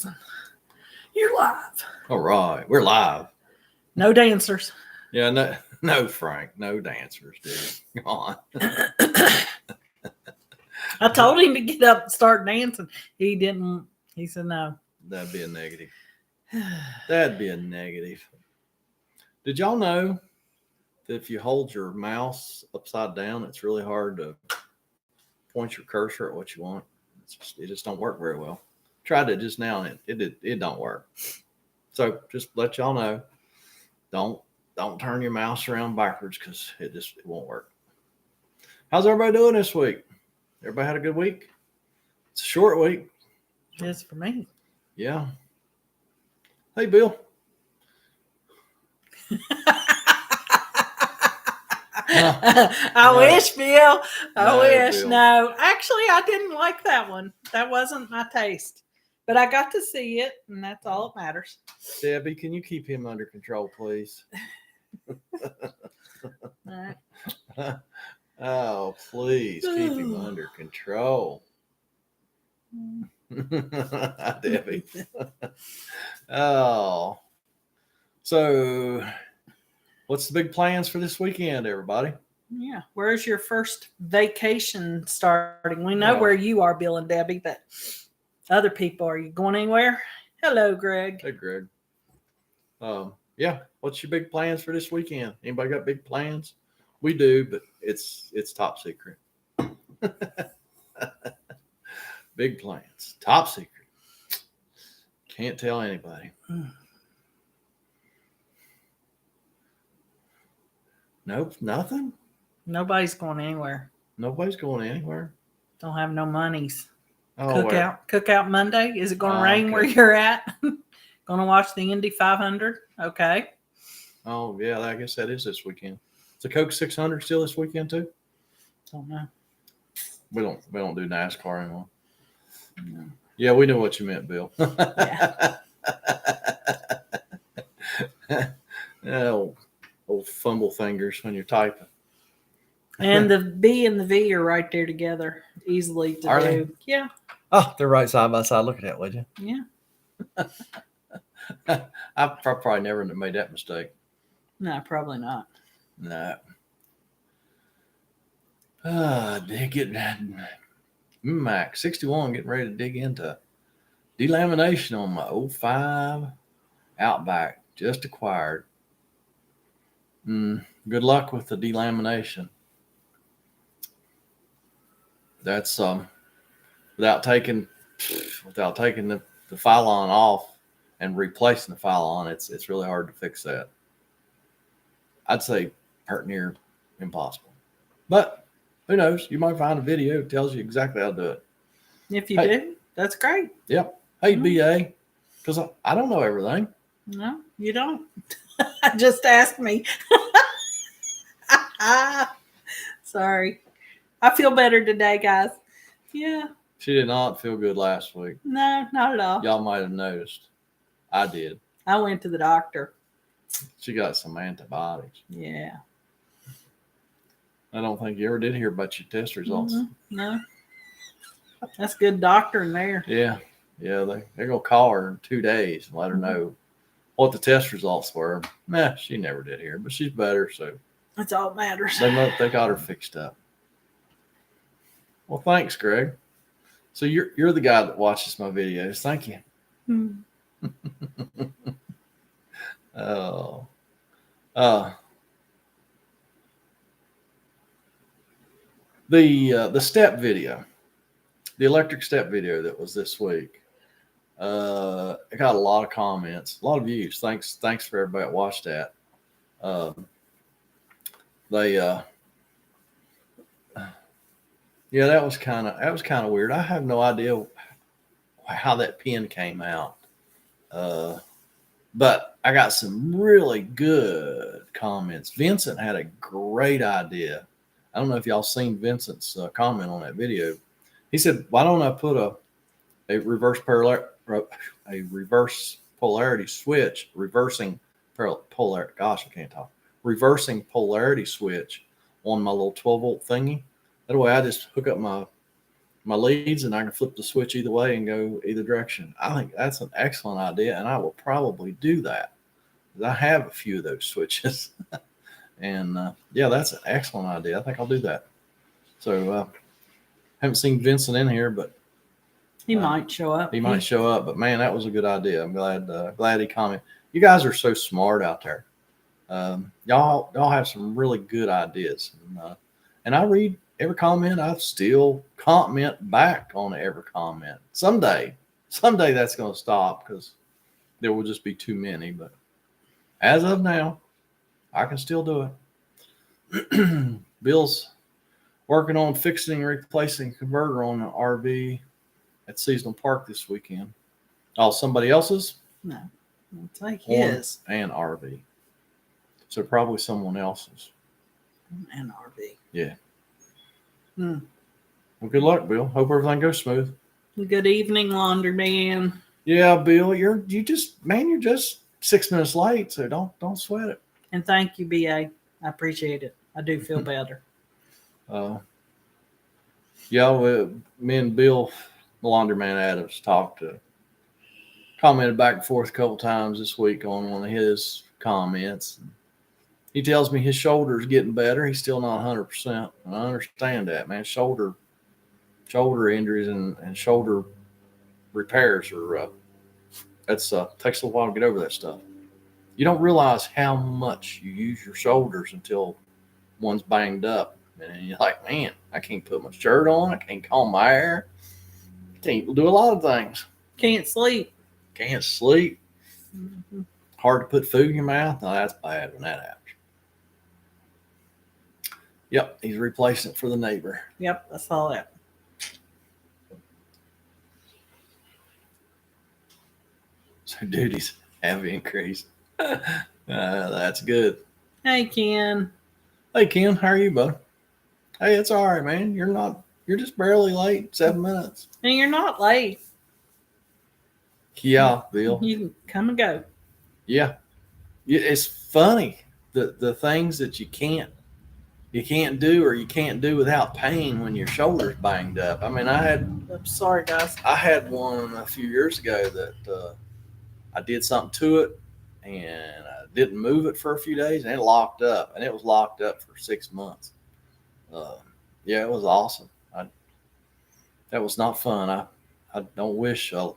dancing. You're live. All right, we're live. No dancers. Yeah, no, Frank, no dancers, dude. Come on. I told him to get up and start dancing. He didn't. He said no. That'd be a negative. That'd be a negative. Did y'all know that if you hold your mouse upside down, it's really hard to point your cursor at what you want? It just don't work very well. Tried it just now, and it don't work. So just let y'all know, don't turn your mouse around backwards because it won't work. How's everybody doing this week? Everybody had a good week? It's a short week. Yes, for me. Yeah. Hey, Bill. I wish, Bill. I wish. Bill. No, actually, I didn't like that one. That wasn't my taste. But I got to see it, and that's all that matters. Debbie, can you keep him under control, please? Right. Oh, please keep him under control. Debbie. Oh. So, what's the big plans for this weekend, everybody? Yeah. Where's your first vacation starting? We know where you are, Bill and Debbie, but other people, are you going anywhere? Hello, Greg. Hey, Greg. Yeah. What's your big plans for this weekend? Anybody got big plans? We do, but it's top secret. Big plans, top secret. Can't tell anybody. Nope, nothing. Nobody's going anywhere. Nobody's going anywhere. Don't have no monies. Oh, Cookout Monday. Is it going to rain okay. where you're at? Going to watch the Indy 500? Okay. Oh yeah, I guess that is this weekend. Is the Coke 600 still this weekend too? Don't know. We don't do NASCAR anymore. No. Yeah, we know what you meant, Bill. Yeah. Oh, old fumble fingers when you're typing. And the B and the V are right there together, easily to Are do. they? Yeah. Oh, they're right side by side. Look at that, would you? Yeah. I probably never made that mistake. No, probably not. No. Mac 61 getting ready to dig into delamination on my 05 Outback just acquired. Good luck with the delamination. That's without taking the phylon off and replacing the phylon, it's really hard to fix that. I'd say pretty near impossible. But who knows? You might find a video that tells you exactly how to do it. If you do, that's great. Yep. Hey, BA, because I don't know everything. No, you don't. Just ask me. Sorry. I feel better today, guys. Yeah. She did not feel good last week. No, not at all. Y'all might have noticed. I did. I went to the doctor. She got some antibiotics. Yeah. I don't think you ever did hear about your test results. Mm-hmm. No. That's good doctoring there. Yeah. Yeah, they're going to call her in 2 days and let her know what the test results were. Nah, she never did hear, but she's better, so That's all that matters. they got her fixed up. Well, thanks, Greg. So you're the guy that watches my videos. Thank you. Oh. The step video, the electric step video that was this week, it got a lot of comments, a lot of views. Thanks for everybody that watched that. Yeah, that was kind of weird. I have no idea how that pin came out. But I got some really good comments. Vincent had a great idea. I don't know if y'all seen Vincent's comment on that video. He said, "Why don't I put a reverse polarity switch, reversing polarity? Gosh, I can't talk. Reversing polarity switch on my little 12-volt thingy. That way, I just hook up my my leads, and I can flip the switch either way and go either direction. I think that's an excellent idea, and I will probably do that. I have a few of those switches, and yeah, that's an excellent idea. I think I'll do that. So haven't seen Vincent in here, but he might show up. He might show up, but man, that was a good idea. I'm glad he commented. You guys are so smart out there. Y'all have some really good ideas, and I read every comment. I still comment back on every comment. Someday that's going to stop because there will just be too many. But as of now, I can still do it. Bill's working on fixing and replacing converter on an RV at Seasonal Park this weekend. Oh, somebody else's? No, it's like his. And RV. So probably someone else's. And RV. Yeah. Well, good luck, Bill. Hope everything goes smooth. Good evening, laundryman. Yeah, Bill, you're just 6 minutes late, so don't sweat it. And thank you, BA. I appreciate it. I do feel better. Yeah, me and Bill, the laundryman Adams, commented back and forth a couple times this week on one of his comments. He tells me his shoulder's getting better. He's still not 100%. And I understand that, man. Shoulder injuries and shoulder repairs are takes a little while to get over that stuff. You don't realize how much you use your shoulders until one's banged up, and you're like, man, I can't put my shirt on. I can't comb my hair. I can't do a lot of things. Can't sleep. Mm-hmm. Hard to put food in your mouth. No, that's bad when that happens. Yep, he's replacing it for the neighbor. Yep, I saw that. So duties have increased. That's good. Hey, Ken. Hey, Ken, how are you, bud? Hey, it's all right, man. You're just barely late, 7 minutes. And you're not late. Yeah, Bill. You can come and go. Yeah. It's funny, the things that you can't do or you can't do without pain when your shoulder's banged up. I mean, I'm sorry, guys. I had one a few years ago that I did something to it and I didn't move it for a few days and it locked up, and it was locked up for 6 months. Yeah, it was awesome. That was not fun. I don't wish a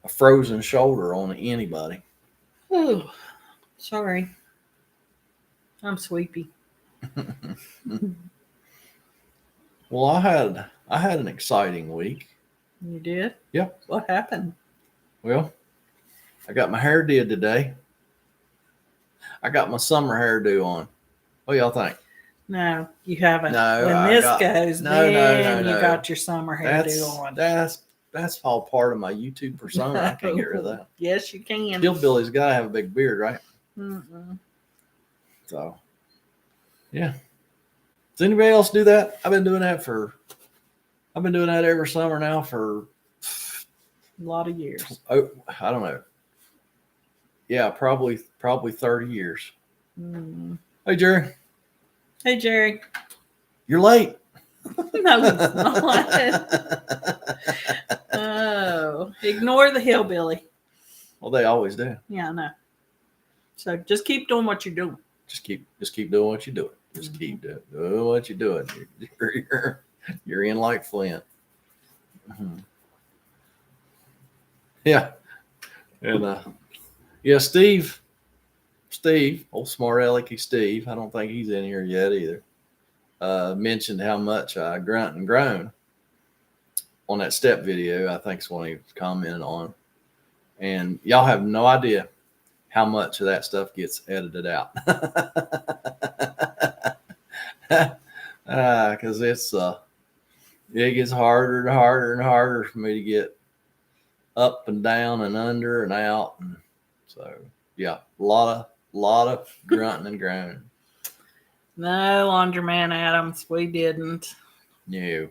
frozen shoulder on anybody. Oh, sorry. I'm sleepy. Well, I had an exciting week. You did? Yep. What happened? Well, I got my hair did today. I got my summer hairdo on. What do y'all think? No, you haven't. No, when I this got- goes, no, then no, no, you no. got your summer hairdo on. That's all part of my YouTube persona. I can't get rid of that. Yes, you can. Hillbilly's got to have a big beard, right? Mm-mm. So, yeah. Does anybody else do that? I've been doing that every summer now for A lot of years. I don't know. Yeah, probably 30 years. Mm. Hey, Jerry. Hey, Jerry. You're late. No, it's not. Oh, ignore the hillbilly. Well, they always do. Yeah, I know. So just keep doing what you're doing. Just keep doing what you're doing. Just keep doing what you're doing. You're in like Flint. Mm-hmm. Yeah. And yeah, Steve, old smart alecky Steve, I don't think he's in here yet either. Mentioned how much I grunt and groan on that step video. I think it's one he was commenting on. And y'all have no idea how much of that stuff gets edited out. Because it gets harder and harder and harder for me to get up and down and under and out. And so, yeah, a lot of grunting and groaning. No, Laundryman Adams, we didn't. No.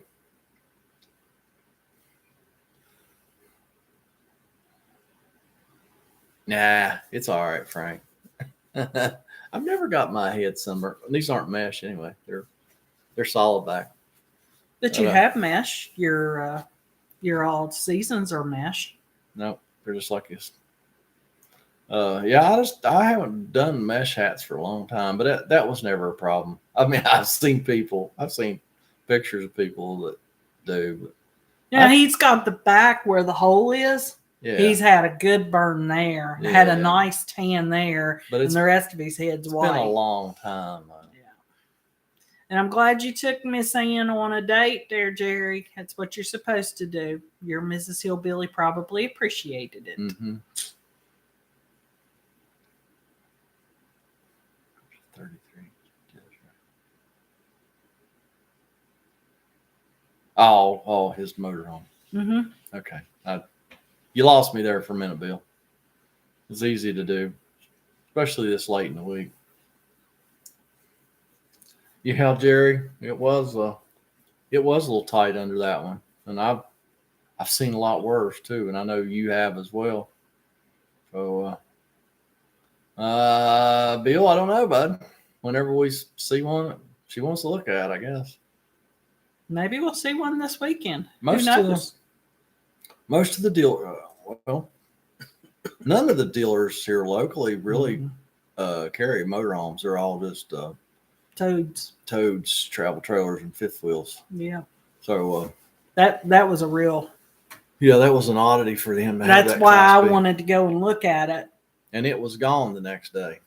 Nah, it's all right, Frank. I've never got my head sunburned. These aren't mesh anyway. They're solid back. But you have mesh. Your all seasons are mesh. No, they're just like this. Yeah, I haven't done mesh hats for a long time, but that was never a problem. I mean, I've seen pictures of people that do. But Yeah, he's got the back where the hole is. Yeah. He's had a good burn there. Yeah. Had a nice tan there, but and the rest of his head's white. It's been a long time. Yeah. And I'm glad you took Miss Ann on a date there, Jerry. That's what you're supposed to do. Your Mrs. Hillbilly probably appreciated it. Mm-hmm. 33. Oh, his motorhome. Mm-hmm. Okay. You lost me there for a minute, Bill. It's easy to do, especially this late in the week. Yeah, Jerry, it was a little tight under that one, and I've seen a lot worse too, and I know you have as well. So, Bill, I don't know, bud. Whenever we see one, she wants to look at, I guess. Maybe we'll see one this weekend. Most of the dealers, well, none of the dealers here locally really carry motorhomes. They're all just Toads, travel trailers, and fifth wheels. Yeah. So that was a real. Yeah, that was an oddity for them. That's why I wanted to go and look at it. And it was gone the next day.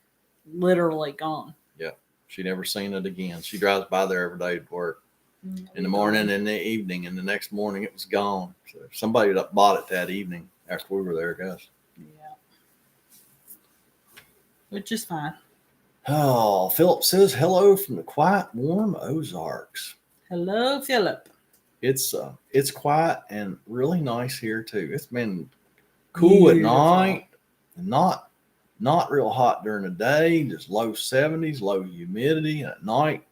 Literally gone. Yeah, she never seen it again. She drives by there every day to work. In the morning and the evening, and the next morning it was gone. So somebody bought it that evening after we were there, I guess. Yeah. Which is fine. Oh, Philip says hello from the quiet, warm Ozarks. Hello, Philip. It's quiet and really nice here too. It's been cool at night, and not real hot during the day, just low 70s, low humidity, and at night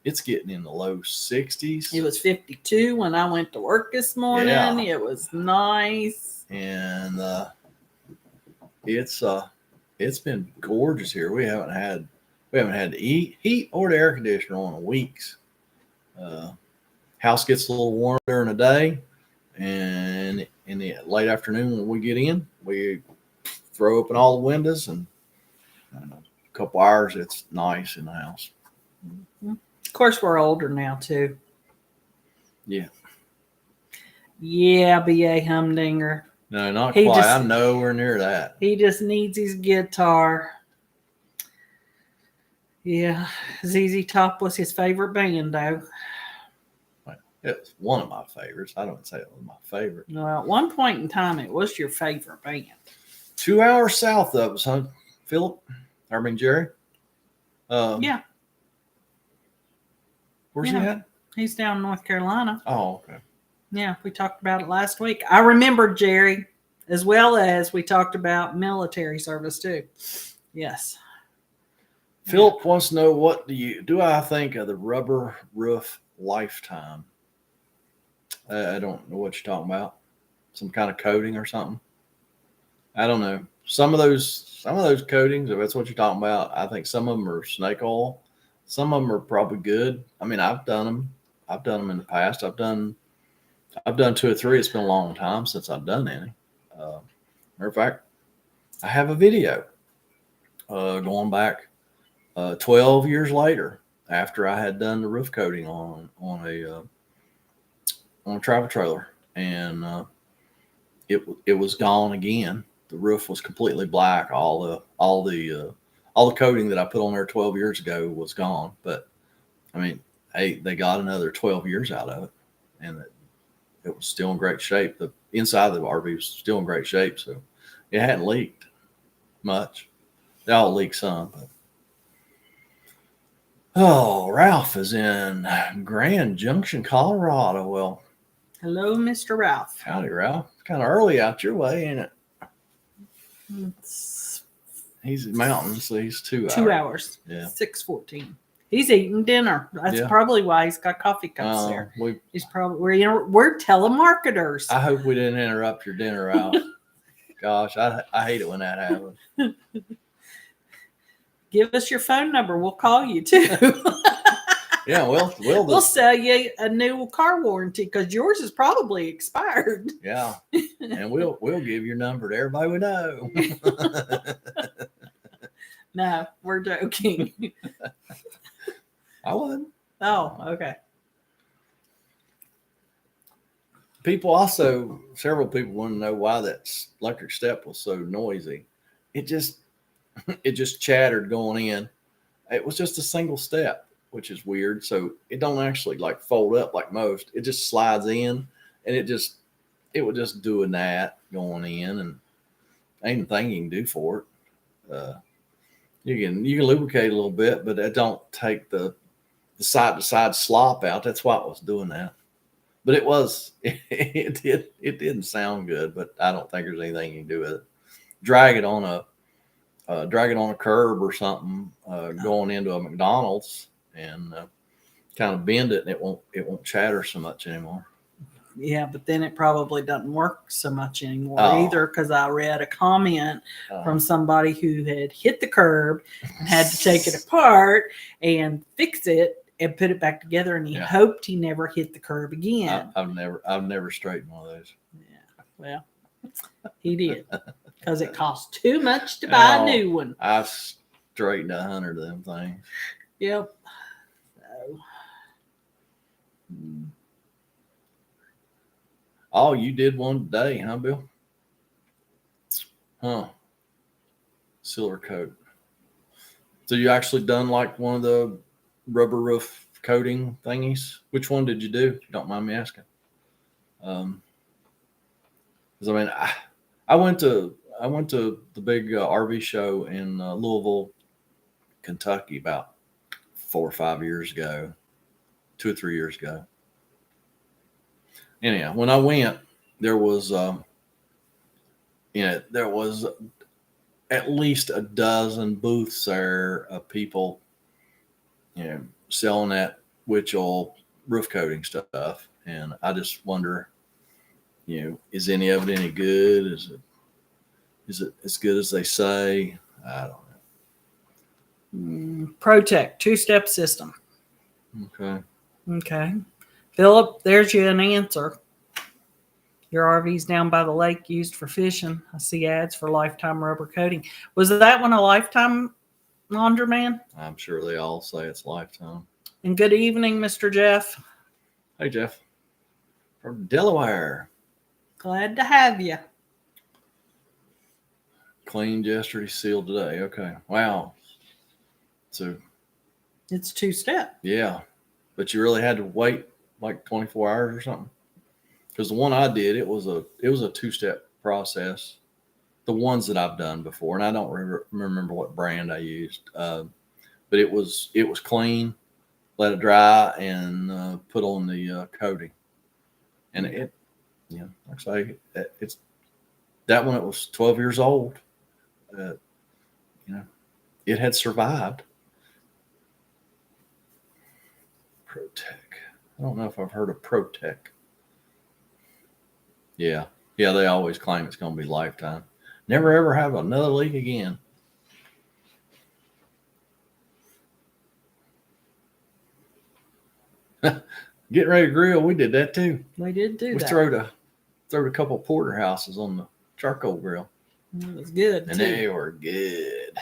it's getting in the low 60s. It was 52 when I went to work this morning. Yeah. It was nice. And it's been gorgeous here. We haven't had the heat or the air conditioner on in weeks. House gets a little warm during the day, and in the late afternoon when we get in, we throw open all the windows, and a couple hours it's nice in the house. Mm-hmm. Of course, we're older now, too. Yeah. Yeah, B.A. Humdinger. No, not quite. I'm nowhere near that. He just needs his guitar. Yeah. ZZ Top was his favorite band, though. It's one of my favorites. I don't say it was my favorite. No, at one point in time, it was your favorite band. 2 hours south of us, huh, Philip? Jerry? Yeah. Where's he at? He's down in North Carolina. Oh, okay. Yeah, we talked about it last week. I remember Jerry, as well as we talked about military service too. Yes. Philip wants to know, what do I think of the rubber roof lifetime? I don't know what you're talking about. Some kind of coating or something. I don't know. Some of those coatings, if that's what you're talking about, I think some of them are snake oil. Some of them are probably good. I mean, I've done them. I've done them in the past. I've done 2 or 3. It's been a long time since I've done any. Matter of fact, I have a video going back 12 years later, after I had done the roof coating on a travel trailer, and it was gone again. The roof was completely black. All the coating that I put on there 12 years ago was gone. But I mean, hey, they got another 12 years out of it, and it was still in great shape. The inside of the RV was still in great shape, so it hadn't leaked much. They all leaked some. But Ralph is in Grand Junction, Colorado. Well, hello, Mr. Ralph. Howdy, Ralph. It's kind of early out your way, ain't it? He's in mountains, so he's 2 hours. 2 hours. Yeah. 6:14. He's eating dinner. That's probably why he's got coffee cups there. He's probably we're telemarketers. I hope we didn't interrupt your dinner, Ralph. Gosh, I hate it when that happens. Give us your phone number. We'll call you too. Yeah, We'll sell you a new car warranty because yours is probably expired. yeah, and we'll give your number to everybody we know. No, we're joking. I wouldn't. Oh, okay. Several people want to know why that electric step was so noisy. It just chattered going in. It was just a single step, which is weird. So it don't actually like fold up like most. It just slides in, and it was just doing that going in, and ain't a thing you can do for it. You can lubricate a little bit, but it don't take the side to side slop out. That's why it was doing that. But it didn't sound good. But I don't think there's anything you can do with it. Drag it on a curb or something going into a McDonald's, and kind of bend it, and it won't chatter so much anymore. Yeah, but then it probably doesn't work so much anymore either, because I read a comment from somebody who had hit the curb and had to take it apart and fix it and put it back together, and he hoped he never hit the curb again. I've never straightened one of those. Yeah, well, he did, because it cost too much to buy a new one. I've straightened 100 of them things. Yep. So. Oh, you did one today, huh, Bill? Huh. Silver coat. So you actually done like one of the rubber roof coating thingies? Which one did you do? If you don't mind me asking. Because I mean, I went to the big RV show in Louisville, Kentucky about 4 or 5 years ago, 2 or 3 years ago. Anyhow, when I went, there was there was at least a dozen booths there of people, selling that witch oil roof coating stuff, and I just wonder, is any of it any good? Is it as good as they say? I don't know. Protect 2-step system. Okay. Philip, there's you an answer. Your RV's down by the lake, used for fishing. I see ads for lifetime rubber coating. Was that one a lifetime, laundroman? I'm sure they all say it's lifetime. And good evening, Mr. Jeff. Hey, Jeff. From Delaware. Glad to have you. Cleaned yesterday, sealed today. Okay. Wow. So it's 2-step. Yeah. But you really had to wait like 24 hours or something? Because the one I did, it was a 2-step process. The ones that I've done before, and I don't remember what brand I used, but it was clean, let it dry, and put on the coating. And it, like I say, it's that one. It was 12 years old. It had survived. Protec. I don't know if I've heard of Protec. Yeah, they always claim it's going to be lifetime. Never ever have another leak again. Getting ready to grill, we did that too. We did do that. We throwed a couple of porterhouses on the charcoal grill. It was good, and they were good.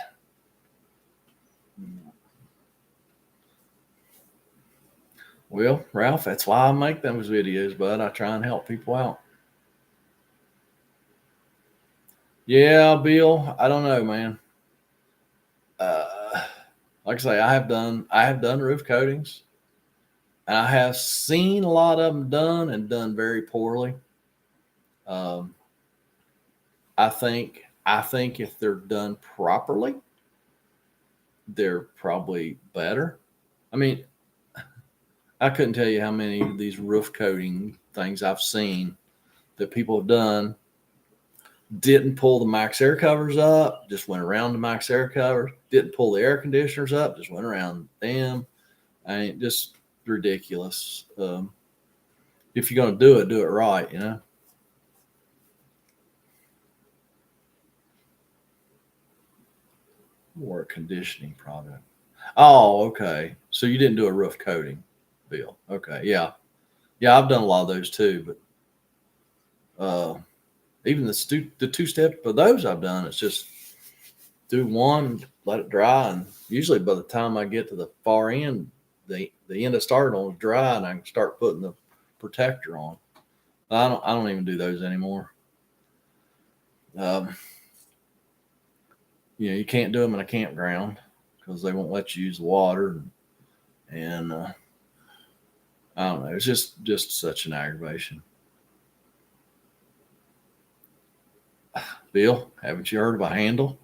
Well, Ralph, that's why I make those videos, bud. I try and help people out. Yeah, Bill, I don't know, man. Like I say, I have done roof coatings, and I have seen a lot of them done and done very poorly. I think if they're done properly, they're probably better. I mean, I couldn't tell you how many of these roof coating things I've seen that people have done. Didn't pull the max air covers up, just went around the max air covers. Didn't pull the air conditioners up, just went around them. I mean, just ridiculous. If you're going to do it right, Or a conditioning product. Oh, okay. So you didn't do a roof coating, Bill? Okay, yeah, I've done a lot of those too, but even the two step for those I've done, it's just do one, let it dry, and usually by the time I get to the far end, the end I started on is dry, and I can start putting the protector on. I don't even do those anymore. You can't do them in a campground because they won't let you use the water, and I don't know. It's just such an aggravation. Bill, haven't you heard of a handle?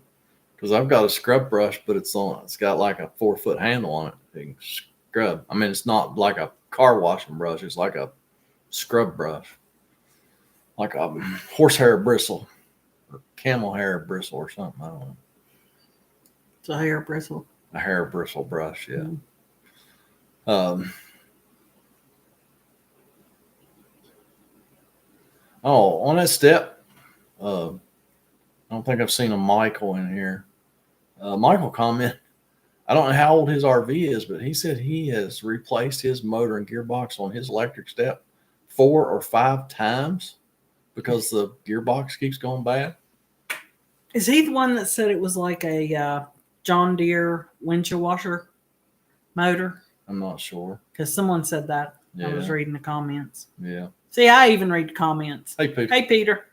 Because I've got a scrub brush, but it's got like a 4-foot handle on it. You can scrub. I mean, it's not like a car washing brush. It's like a scrub brush, like a horsehair bristle or camel hair bristle or something. I don't know. It's a hair bristle. A hair bristle brush, yeah. Mm-hmm. On that step, I don't think I've seen a Michael in here. Michael comment. I don't know how old his RV is, but he said he has replaced his motor and gearbox on his electric step 4 or 5 times because the gearbox keeps going bad. Is he the one that said it was like a John Deere windshield washer motor? I'm not sure. Because someone said that. Yeah. I was reading the comments. Yeah. See, I even read the comments. Hey, Peter. Hey, Peter.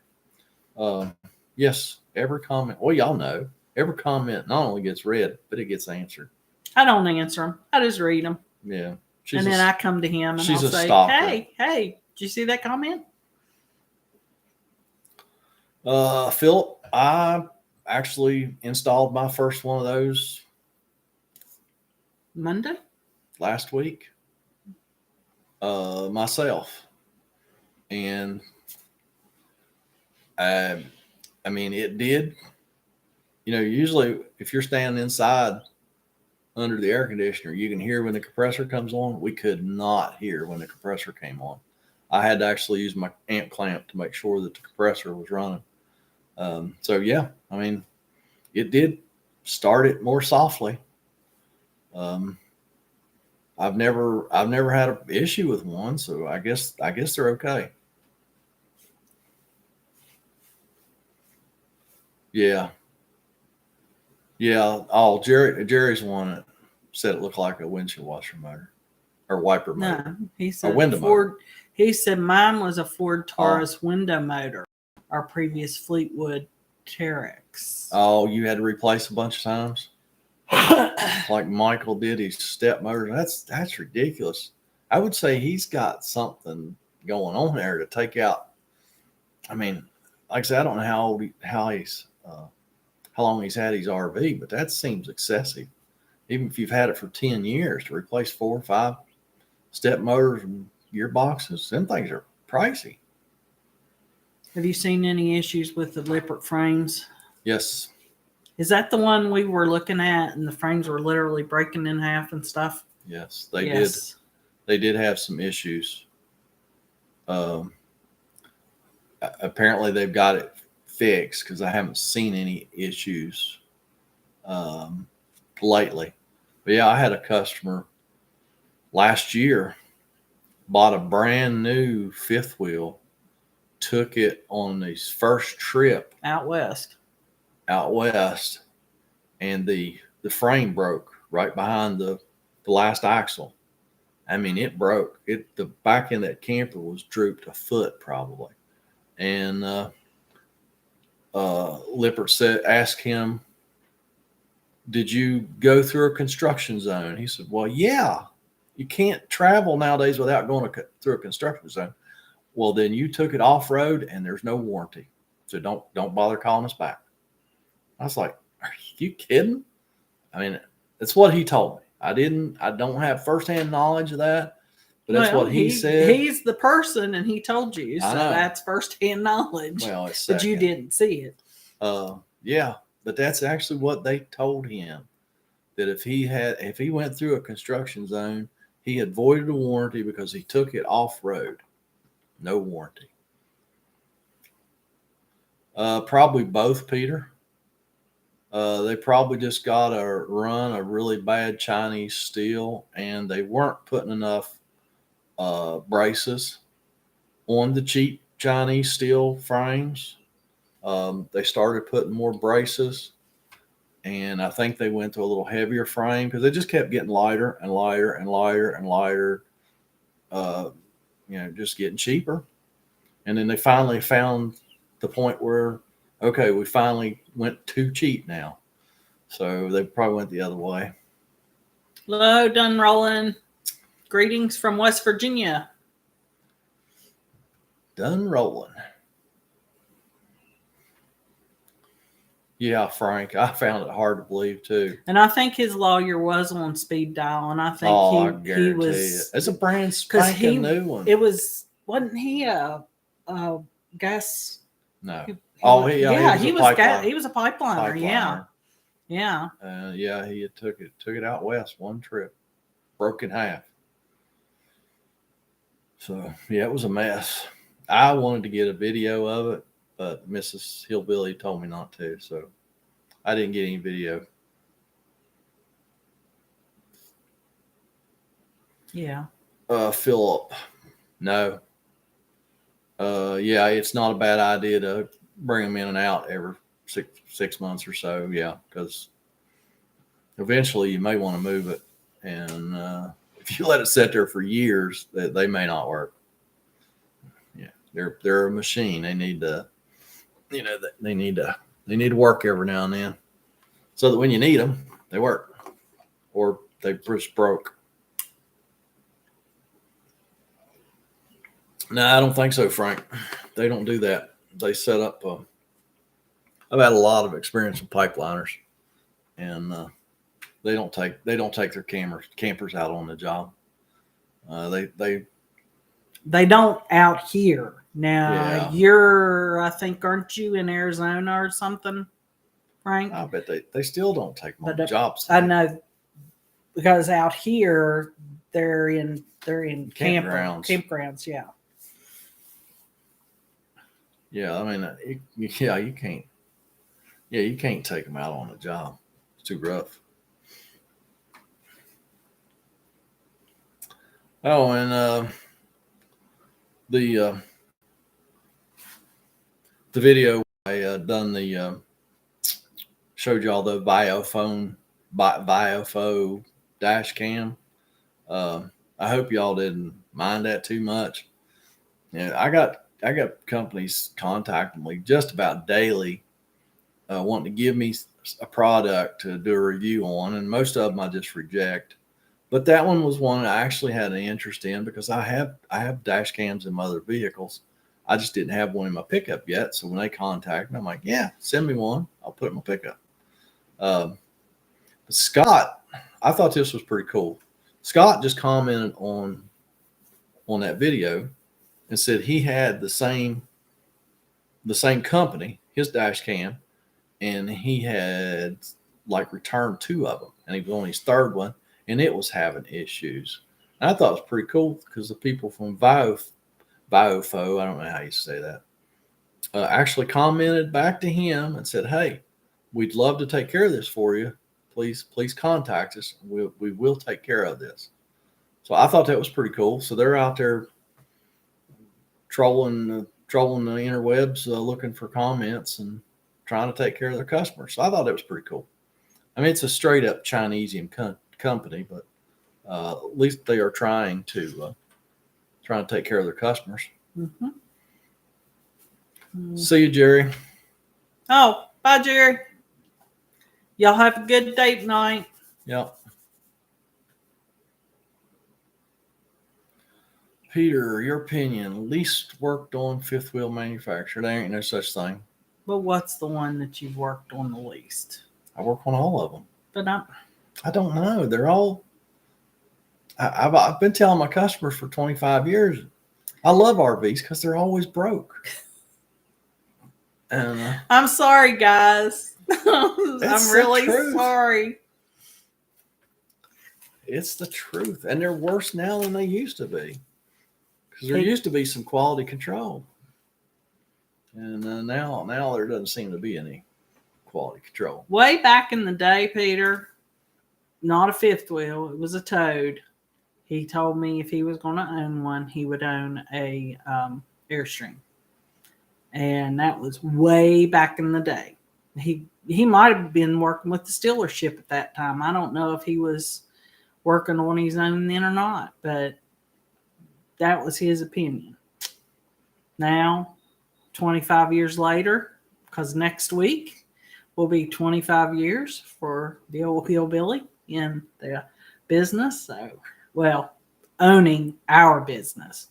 Yes, every comment. Well, y'all know every comment not only gets read, but it gets answered. I don't answer them. I just read them. Yeah. And then I come to him and I'll say, stalker. hey, did you see that comment? Philip, I actually installed my first one of those Monday? Last week. Myself. And I mean, it did. Usually if you're standing inside under the air conditioner, you can hear when the compressor comes on. We could not hear when the compressor came on. I had to actually use my amp clamp to make sure that the compressor was running. So yeah, I mean, it did start it more softly. I've never had an issue with one, so I guess they're okay. Yeah. Oh, Jerry's one that said it looked like a windshield washer motor or wiper motor. No, he said window Ford. motor. He said mine was a Ford Taurus window motor. Our previous Fleetwood Terex. Oh, you had to replace a bunch of times, like Michael did his step motor. That's ridiculous. I would say he's got something going on there to take out. I mean, like I said, I don't know how long he's had his RV, but that seems excessive. Even if you've had it for 10 years, to replace 4 or 5 step motors and gearboxes, them things are pricey. Have you seen any issues with the Lippert frames? Yes. Is that the one we were looking at and the frames were literally breaking in half and stuff? Yes, they did. They did have some issues. Apparently they've got it fixed because I haven't seen any issues lately. But yeah, I had a customer last year bought a brand new 5th wheel, took it on his first trip out west, and the frame broke right behind the last axle. I mean, it broke. The back end of that camper was drooped a foot probably. And Lippert asked him, "Did you go through a construction zone?" He said, "Well, yeah. You can't travel nowadays without going through a construction zone." "Well, then you took it off road, and there's no warranty, so don't bother calling us back." I was like, "Are you kidding?" I mean, that's what he told me. I don't have firsthand knowledge of that, but that's what he said. He's the person, and he told you, so that's firsthand knowledge. Well, it's but you didn't see it. Yeah, but that's actually what they told him, that if he went through a construction zone, he had voided a warranty because he took it off road. No warranty. Probably both, Peter. They probably just got a run of really bad Chinese steel, and they weren't putting enough braces on the cheap Chinese steel frames. They started putting more braces, and I think they went to a little heavier frame because they just kept getting lighter and lighter and lighter and lighter. Just getting cheaper. And then they finally found the point where, okay, we finally went too cheap now. So they probably went the other way. Hello, done rolling. Greetings from West Virginia. Done rolling. Yeah, Frank, I found it hard to believe too. And I think his lawyer was on speed dial, and I think I he guarantee was. it. It's a brand spanking new one. It wasn't he a gas? No. He He was a pipeliner. Yeah. Yeah, he had took it out west one trip, broke in half. So yeah, it was a mess. I wanted to get a video of it, but Mrs. Hillbilly told me not to, so I didn't get any video. Yeah. Philip, no. Yeah, it's not a bad idea to bring them in and out every six months or so. Yeah, because eventually you may want to move it, and if you let it sit there for years, they may not work. Yeah, they're a machine. They need to, they need to work every now and then, so that when you need them, they work, or they just broke. No, I don't think so, Frank. They don't do that. They set up. I've had a lot of experience with pipeliners, and they don't take their campers out on the job. They don't out here. Now Yeah. I think, aren't you in Arizona or something, Frank? I bet they still don't take them on the jobs. I know, because out here they're in campgrounds. Yeah. Yeah, I mean, you can't. Yeah, you can't take them out on the job. It's too rough. Oh, and the video I done showed y'all the Viofo dash cam. I hope y'all didn't mind that too much. Yeah, I got companies contacting me just about daily, wanting to give me a product to do a review on, and most of them I just reject. But that one was one I actually had an interest in because I have dash cams in my other vehicles. I just didn't have one in my pickup yet. So when they contact me, I'm like, yeah, send me one. I'll put it in my pickup. But Scott, I thought this was pretty cool. Scott just commented on that video and said he had the same company, his dash cam, and he had like returned 2 of them, and he was on his 3rd one, and it was having issues. And I thought it was pretty cool because the people from Viofo, I don't know how you say that, actually commented back to him and said, hey, we'd love to take care of this for you. Please contact us. We will take care of this. So I thought that was pretty cool. So they're out there trolling the interwebs, looking for comments and trying to take care of their customers. So I thought it was pretty cool. I mean, it's a straight up Chinesian company, but at least they are trying to take care of their customers. Mm-hmm. See you, Jerry. Oh, bye, Jerry. Y'all have a good date night. Yep. Peter, your opinion, least worked on fifth wheel manufacturer. There ain't no such thing. But what's the one that you've worked on the least? I work on all of them. But I don't know. They're all. I've been telling my customers for 25 years, I love RVs because they're always broke. And I'm sorry, guys. I'm really sorry. It's the truth, and they're worse now than they used to be. Because there used to be some quality control, and now there doesn't seem to be any quality control. Way back in the day, Peter, not a fifth wheel, it was a Toad. He told me if he was going to own one, he would own a Airstream. And that was way back in the day. He might have been working with the Steeler ship at that time. I don't know if he was working on his own then or not, but that was his opinion. Now, 25 years later, because next week will be 25 years for the old Hillbilly in the business. So, well, owning our business.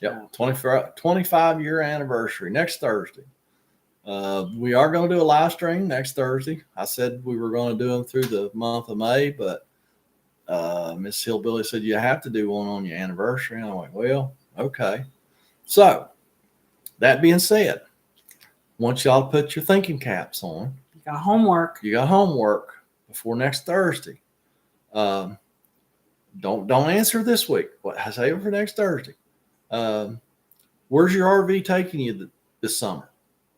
Yep, 25-year anniversary next Thursday. We are going to do a live stream next Thursday. I said we were going to do them through the month of May, but Miss Hillbilly said you have to do one on your anniversary. And I'm like, well, okay. So that being said, once y'all put your thinking caps on, You got homework. you got homework before next Thursday. Don't answer this week. What I say for next Thursday. Where's your RV taking you this summer?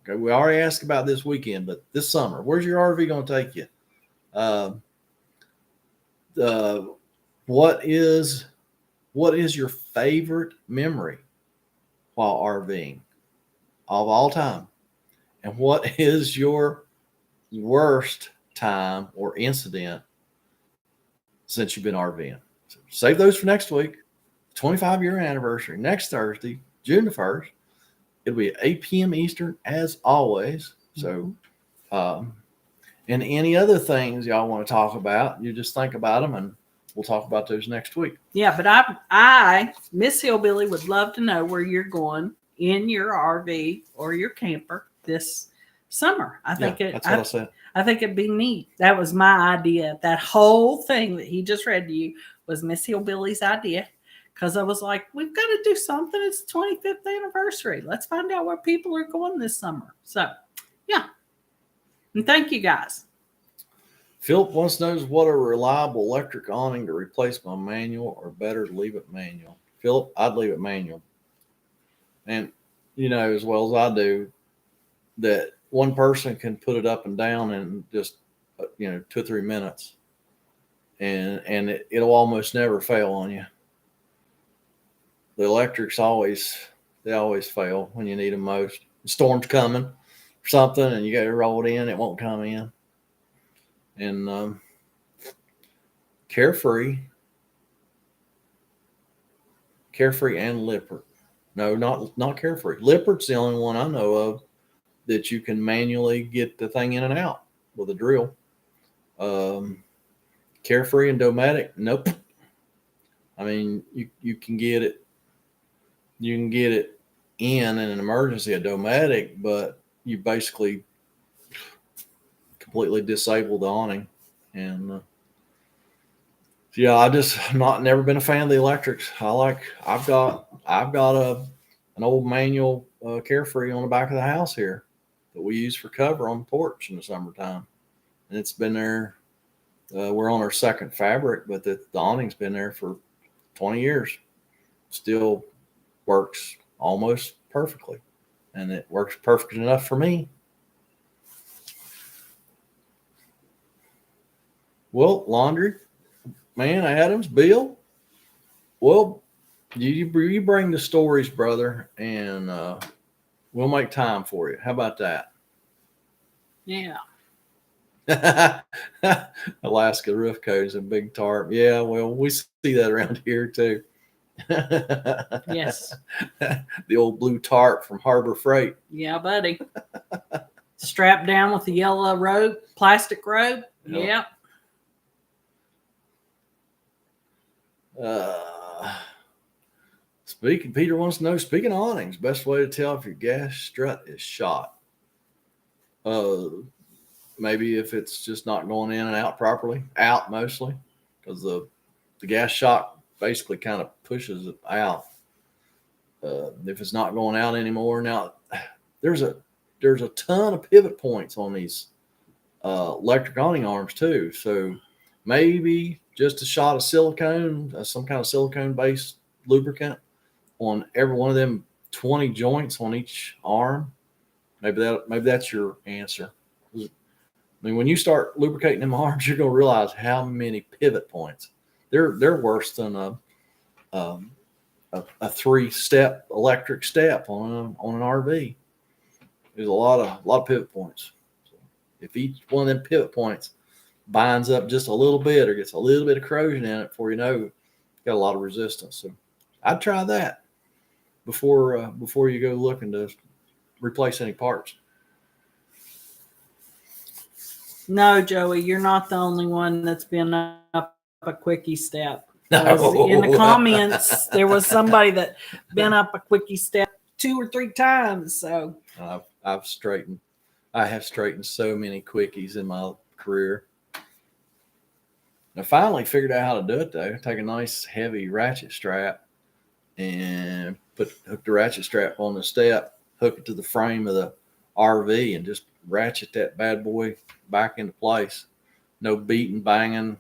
Okay, we already asked about this weekend, but this summer, where's your RV going to take you? What is your favorite memory while RVing of all time? And what is your worst time or incident since you've been RVing? So save those for next week. 25-year anniversary next Thursday, June the 1st. It'll be at 8 p.m. Eastern as always. So, and any other things y'all want to talk about, you just think about them and we'll talk about those next week. Yeah, but I Miss Hillbilly would love to know where you're going in your RV or your camper this summer. That's what I said. I think it'd be neat. That was my idea. That whole thing that he just read to you was Miss Hillbilly's idea. Because I was like, we've got to do something. It's the 25th anniversary. Let's find out where people are going this summer. So, yeah. And thank you, guys. Philip wants to know what a reliable electric awning to replace my manual or better to leave it manual. Philip, I'd leave it manual. And you know as well as I do that one person can put it up and down in just 2 or 3 minutes. And it'll almost never fail on you. The electrics always fail when you need them most. The storm's coming or something and you got to roll it in, it won't come in. And Carefree and Lippert. No, not Carefree. Lippert's the only one I know of that you can manually get the thing in and out with a drill. Carefree and Dometic, nope. I mean, you can get it. You can get it in an emergency, a Dometic, but you basically completely disable the awning. And I'm never been a fan of the electrics. I've got an old manual Carefree on the back of the house here that we use for cover on the porch in the summertime, and it's been there. We're on our second fabric, but the awning's been there for 20 years. Still works almost perfectly, and it works perfect enough for me. Well, laundry, man, Adams, Bill. Well, you bring the stories, brother, and we'll make time for you. How about that? Yeah. Alaska roof coats and big tarp. Yeah, well, we see that around here too. Yes. The old blue tarp from Harbor Freight. Yeah, buddy. Strapped down with the yellow robe, plastic robe. Yep. Yep. Peter wants to know, speaking of awnings, best way to tell if your gas strut is shot. Maybe if it's just not going in and out properly, out mostly, because the gas shock basically kind of pushes it out. If it's not going out anymore, now there's a ton of pivot points on these electric awning arms too. So maybe just a shot of silicone, some kind of silicone-based lubricant on every one of them 20 joints on each arm. Maybe that's your answer. mean, when you start lubricating them arms, you're going to realize how many pivot points. They're worse than a 3-step electric step on an RV. There's a lot of pivot points. So if each one of them pivot points binds up just a little bit or gets a little bit of corrosion in it, before you know, you got a lot of resistance. So I'd try that before you go looking to replace any parts. No, Joey, you're not the only one that's been up a quickie step. No. In the comments, there was somebody that been up a quickie step 2 or 3 times. So I have straightened so many quickies in my career. I finally figured out how to do it though. Take a nice heavy ratchet strap and hook the ratchet strap on the step, hook it to the frame of the RV, and just ratchet that bad boy back into place. No beating, banging,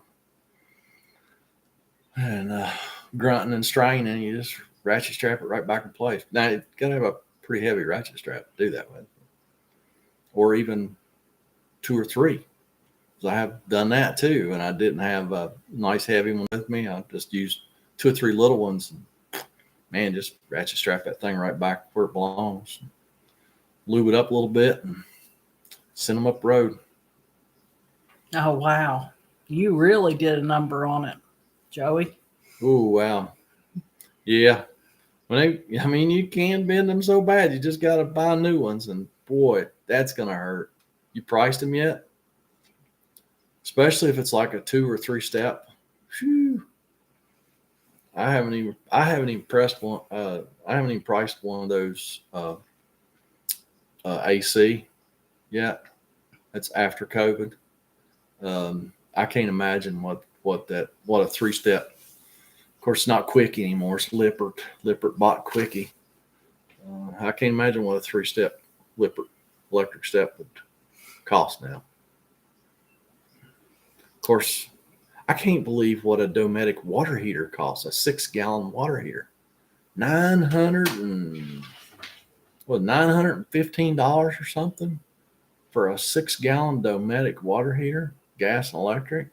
and grunting and straining. You just ratchet strap it right back in place. Now you gotta have a pretty heavy ratchet strap to do that with, or even 2 or 3. So I have done that too, and I didn't have a nice heavy one with me. I just used 2 or 3 little ones. Man, just ratchet strap that thing right back where it belongs. Lube it up a little bit and send them up the road. oh wow, you really did a number on it, Joey. Oh wow, yeah. You can bend them so bad. You just got to buy new ones, and boy, that's gonna hurt. You priced them yet? Especially if it's like a 2 or 3 step. Whew. I haven't even priced one. I haven't even priced one of those AC yet. That's after COVID. I can't imagine what a 3-step. Of course, it's not Quickie anymore. It's Lippert bought Quickie. I can't imagine what a 3-step Lippert electric step would cost now. Of course, I can't believe what a Dometic water heater costs. A 6-gallon water heater, $915 or something for a 6-gallon Dometic water heater, gas and electric.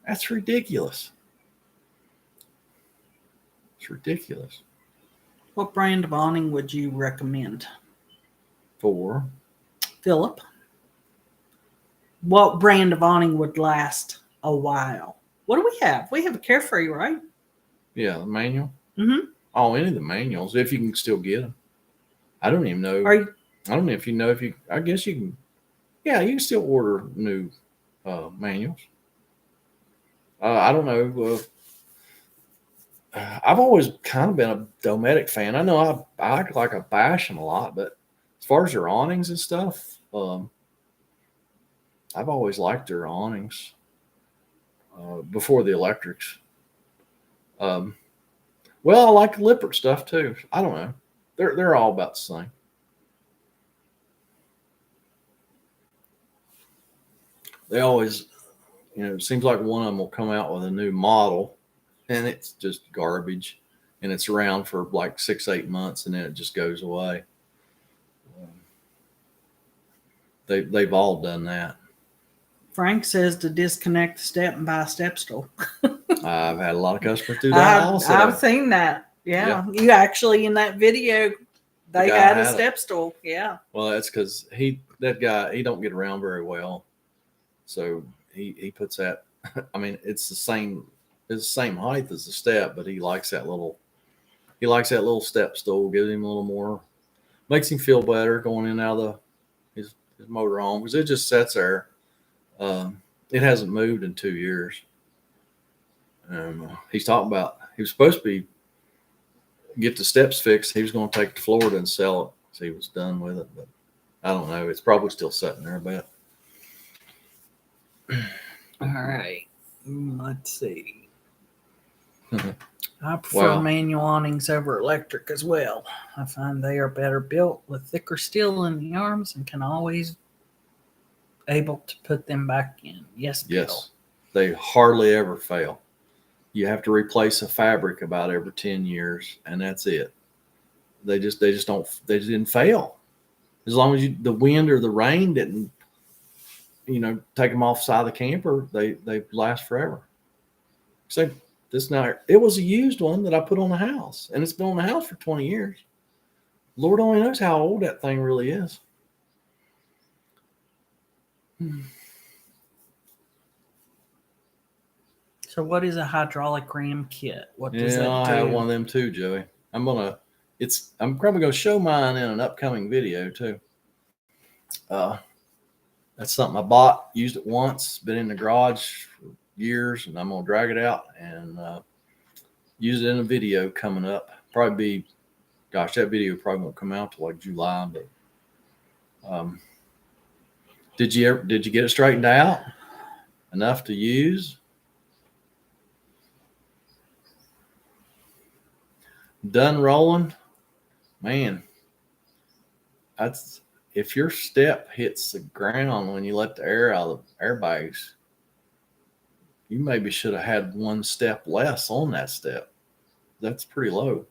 That's ridiculous. It's ridiculous. What brand of awning would you recommend? For Philip, what brand of awning would last a while? What do we have? We have a Carefree, right? Yeah, the manual. Mm-hmm. Oh, any of the manuals, if you can still get them. I don't even know. I don't know if you know if you. I guess you can. Yeah, you can still order new manuals. I don't know. I've always kind of been a Dometic fan. I know I act like I bash them a lot, but as far as their awnings and stuff, I've always liked their awnings before the electrics. Well, I like the Lippert stuff too. I don't know. They're all about the same. They always, it seems like one of them will come out with a new model, and it's just garbage, and it's around for like 6-8 months, and then it just goes away. They've all done that. Frank says to disconnect the step and buy a step stool. I've had a lot of customers do that also. I've seen that. Yeah. You actually, in that video, they had a step stool. Yeah. Well, that's because that guy, he don't get around very well. So he puts that, I mean, it's the same height as the step, but he likes that little step stool, gives him a little more, makes him feel better going in and out of his motor home, because it just sits there. It hasn't moved in 2 years. He's talking about, he was supposed to get the steps fixed. He was going to take it to Florida and sell it. So he was done with it, but I don't know. It's probably still sitting there a bit. All right. Let's see. I prefer manual awnings over electric as well. I find they are better built with thicker steel in the arms and can always able to put them back in. Yes, Bill. Yes. They hardly ever fail. You have to replace a fabric about every 10 years, and that's it. They didn't fail. As long as the wind or the rain didn't take them off the side of the camper, they last forever. So this now, it was a used one that I put on the house, and it's been on the house for 20 years. Lord only knows how old that thing really is. So what is a hydraulic ram kit? What does that do? I have one of them too, Joey. I'm probably gonna show mine in an upcoming video too. That's something I bought, used it once, been in the garage for years, and I'm gonna drag it out and use it in a video coming up. Probably that video probably won't come out till like July, but did you get it straightened out enough to use? Done rolling, man. That's if your step hits the ground when you let the air out of the airbags, you maybe should have had one step less on that step. That's pretty low.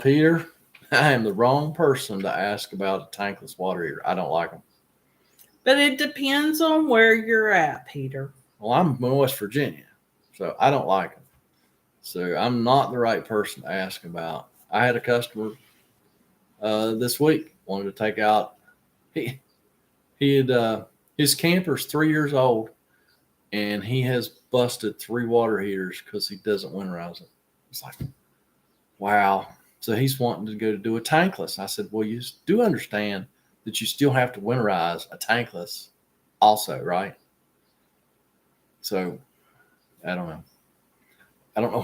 Peter, I am the wrong person to ask about a tankless water heater. I don't like them. But it depends on where you're at, Peter. Well, I'm in West Virginia, so I don't like them. So I'm not the right person to ask about. I had a customer this week wanted to take out. He had his camper's 3 years old, and he has busted 3 water heaters because he doesn't winterize it. It's like, wow. So he's wanting to go to do a tankless. I said, well, you do understand that you still have to winterize a tankless also, right? So I don't know. I don't know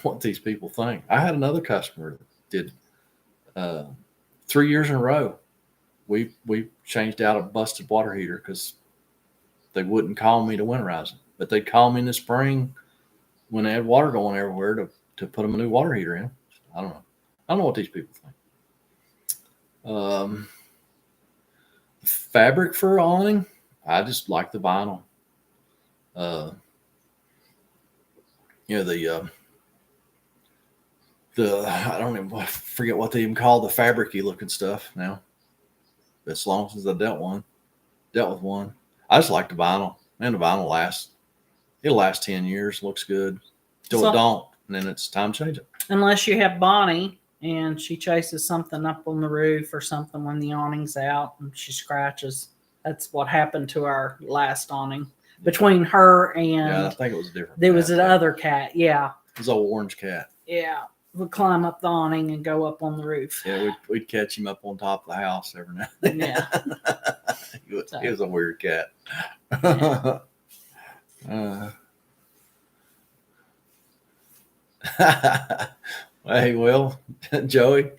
what these people think. I had another customer that did 3 years in a row. We changed out a busted water heater because they wouldn't call me to winterize it, but they'd call me in the spring when they had water going everywhere to put them a new water heater in. I don't know. I don't know what these people think. Fabric for awning, I just like the vinyl. I forget what they even call the fabricy looking stuff now. As long as I dealt with one. I just like the vinyl. Man, the vinyl lasts. It'll last 10 years. Looks good. Till it don't. And then it's time to change it. Unless you have Bonnie and she chases something up on the roof or something when the awning's out and she scratches. That's what happened to our last awning. Between her and... Yeah, I think it was a different There was another cat, yeah. It was an orange cat. Yeah. Would climb up the awning and go up on the roof. Yeah, we'd catch him up on top of the house every now and then. Yeah. He was a weird cat. Yeah. Hey, well, Joey,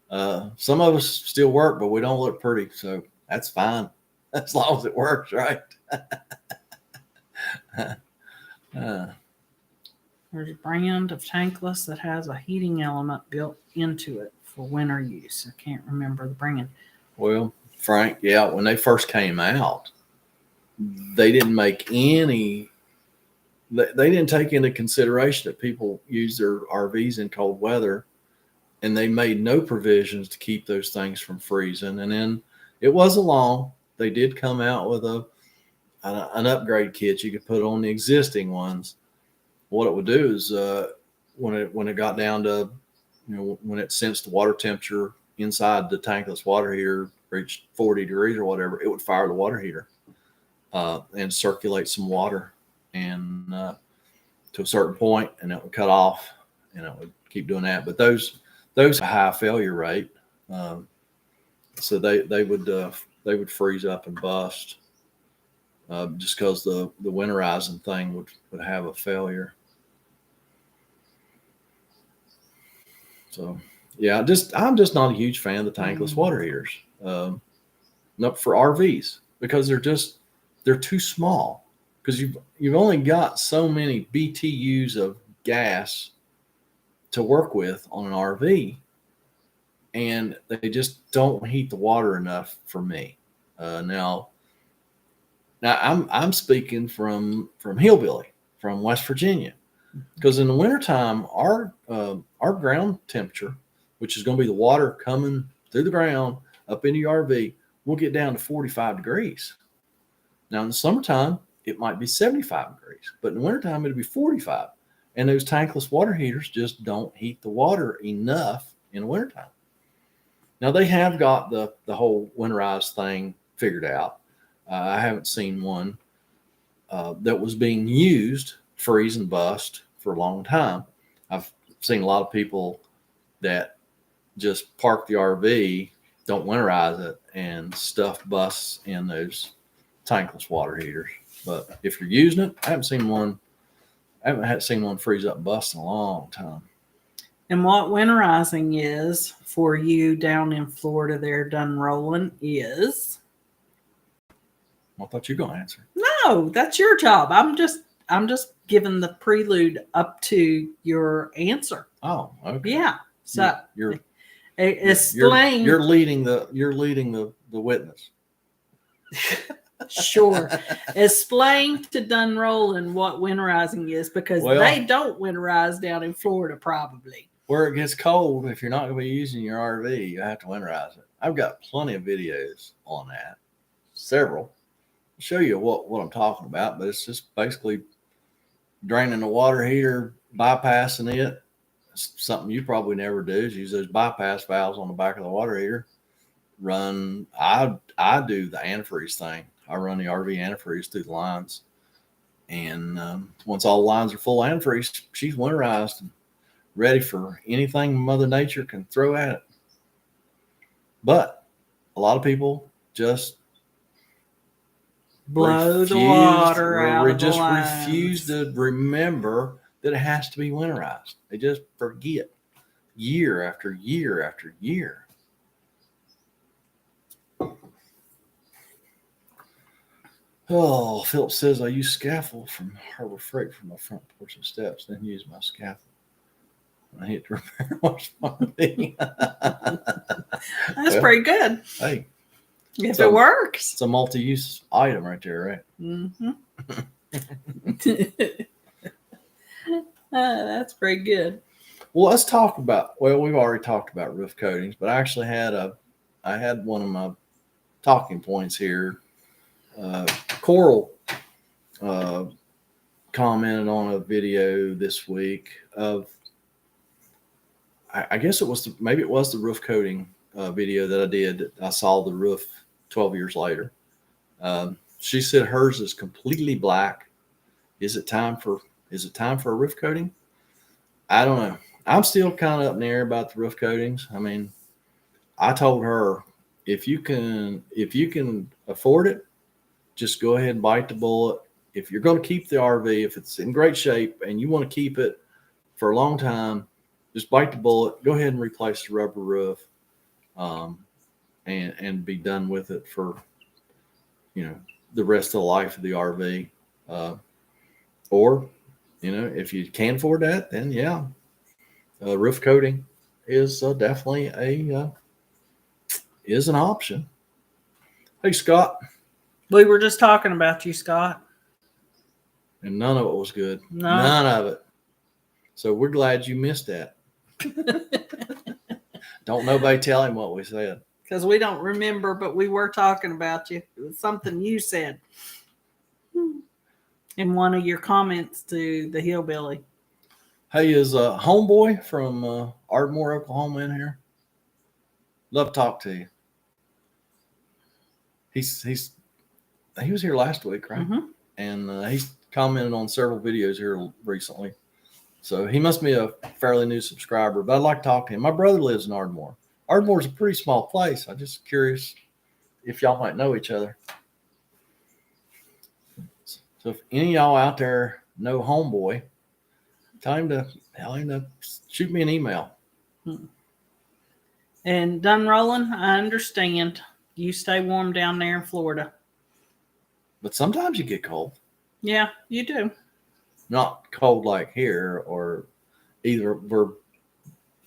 some of us still work, but we don't look pretty, so that's fine. As long as it works, right? There's a brand of tankless that has a heating element built into it for winter use. I can't remember the brand. Well, Frank, yeah, when they first came out, they didn't make any. They didn't take into consideration that people use their RVs in cold weather, and they made no provisions to keep those things from freezing. And then it wasn't long. They did come out with an upgrade kit you could put on the existing ones. What it would do is when it got down to, when it sensed the water temperature inside the tankless water heater reached 40 degrees or whatever, it would fire the water heater and circulate some water and to a certain point, and it would cut off, and it would keep doing that. But those have a high failure rate, so they would freeze up and bust just because the winterizing thing would have a failure. So yeah, I'm just not a huge fan of the tankless water heaters, not for RVs, because they're too small. Because you've only got so many BTUs of gas to work with on an RV, and they just don't heat the water enough for me. Now I'm speaking from Hillbilly, from West Virginia, because in the wintertime, our ground temperature, which is going to be the water coming through the ground up into your RV, will get down to 45 degrees. Now in the summertime, it might be 75 degrees, but in the wintertime, it'll be 45. And those tankless water heaters just don't heat the water enough in the wintertime. Now they have got the whole winterized thing figured out. I haven't seen one that was being used freeze and bust for a long time. I've seen a lot of people that just park the RV, don't winterize it, and stuff busts in those tankless water heaters. But if you're using it, I haven't seen one freeze up and bust in a long time. And what winterizing is for you down in Florida there done rolling is? I thought you were going to answer. No, that's your job. I'm just giving the prelude up to your answer. Oh, okay. Yeah. So you're explain. You're leading the witness. Sure. Explain to Dunrolling what winterizing is, because they don't winterize down in Florida probably. Where it gets cold, if you're not going to be using your RV, you have to winterize it. I've got plenty of videos on that. Several. I'll show you what I'm talking about, but it's just basically draining the water heater, bypassing it. Something you probably never do is use those bypass valves on the back of the water heater. I do the antifreeze thing. I run the RV antifreeze through the lines. And once all the lines are full of antifreeze, she's winterized and ready for anything Mother Nature can throw at it. But a lot of people just blow the water out of the lines. Just refuse to remember that it has to be winterized. They just forget year after year after year. Oh, Philip says I use scaffold from Harbor Freight from my front porch and steps, then use my scaffold. I hate to repair what's funny. That's pretty good. Hey, if it works, it's a multi-use item right there, right? Mm-hmm. That's pretty good. Well, let's talk about. Well, we've already talked about roof coatings, but I actually I had one of my talking points here. Coral commented on a video this week of. I guess maybe it was the roof coating video that I did. I saw the roof 12 years later. She said hers is completely black. Is it time for a roof coating? I don't know. I'm still kind of up in the air about the roof coatings. I mean, I told her if you can afford it, just go ahead and bite the bullet. If you're going to keep the RV, if it's in great shape and you want to keep it for a long time, just bite the bullet. Go ahead and replace the rubber roof, and be done with it for, the rest of the life of the RV. Or, if you can't afford that, then roof coating is definitely is an option. Hey, Scott. We were just talking about you, Scott. And none of it was good. No. None of it. So we're glad you missed that. Don't nobody tell him what we said. Because we don't remember, but we were talking about you. It was something you said in one of your comments to the Hillbilly. Hey, is homeboy from Ardmore, Oklahoma in here? Love to talk to you. He was here last week, right? Mm-hmm. And he's commented on several videos here recently. So he must be a fairly new subscriber, but I'd like to talk to him. My brother lives in Ardmore. Ardmore's a pretty small place. I'm just curious if y'all might know each other. So if any of y'all out there know homeboy, tell him to shoot me an email. And Dunrolling, I understand. You stay warm down there in Florida. But sometimes you get cold. Yeah, you do. Not cold like here, or either where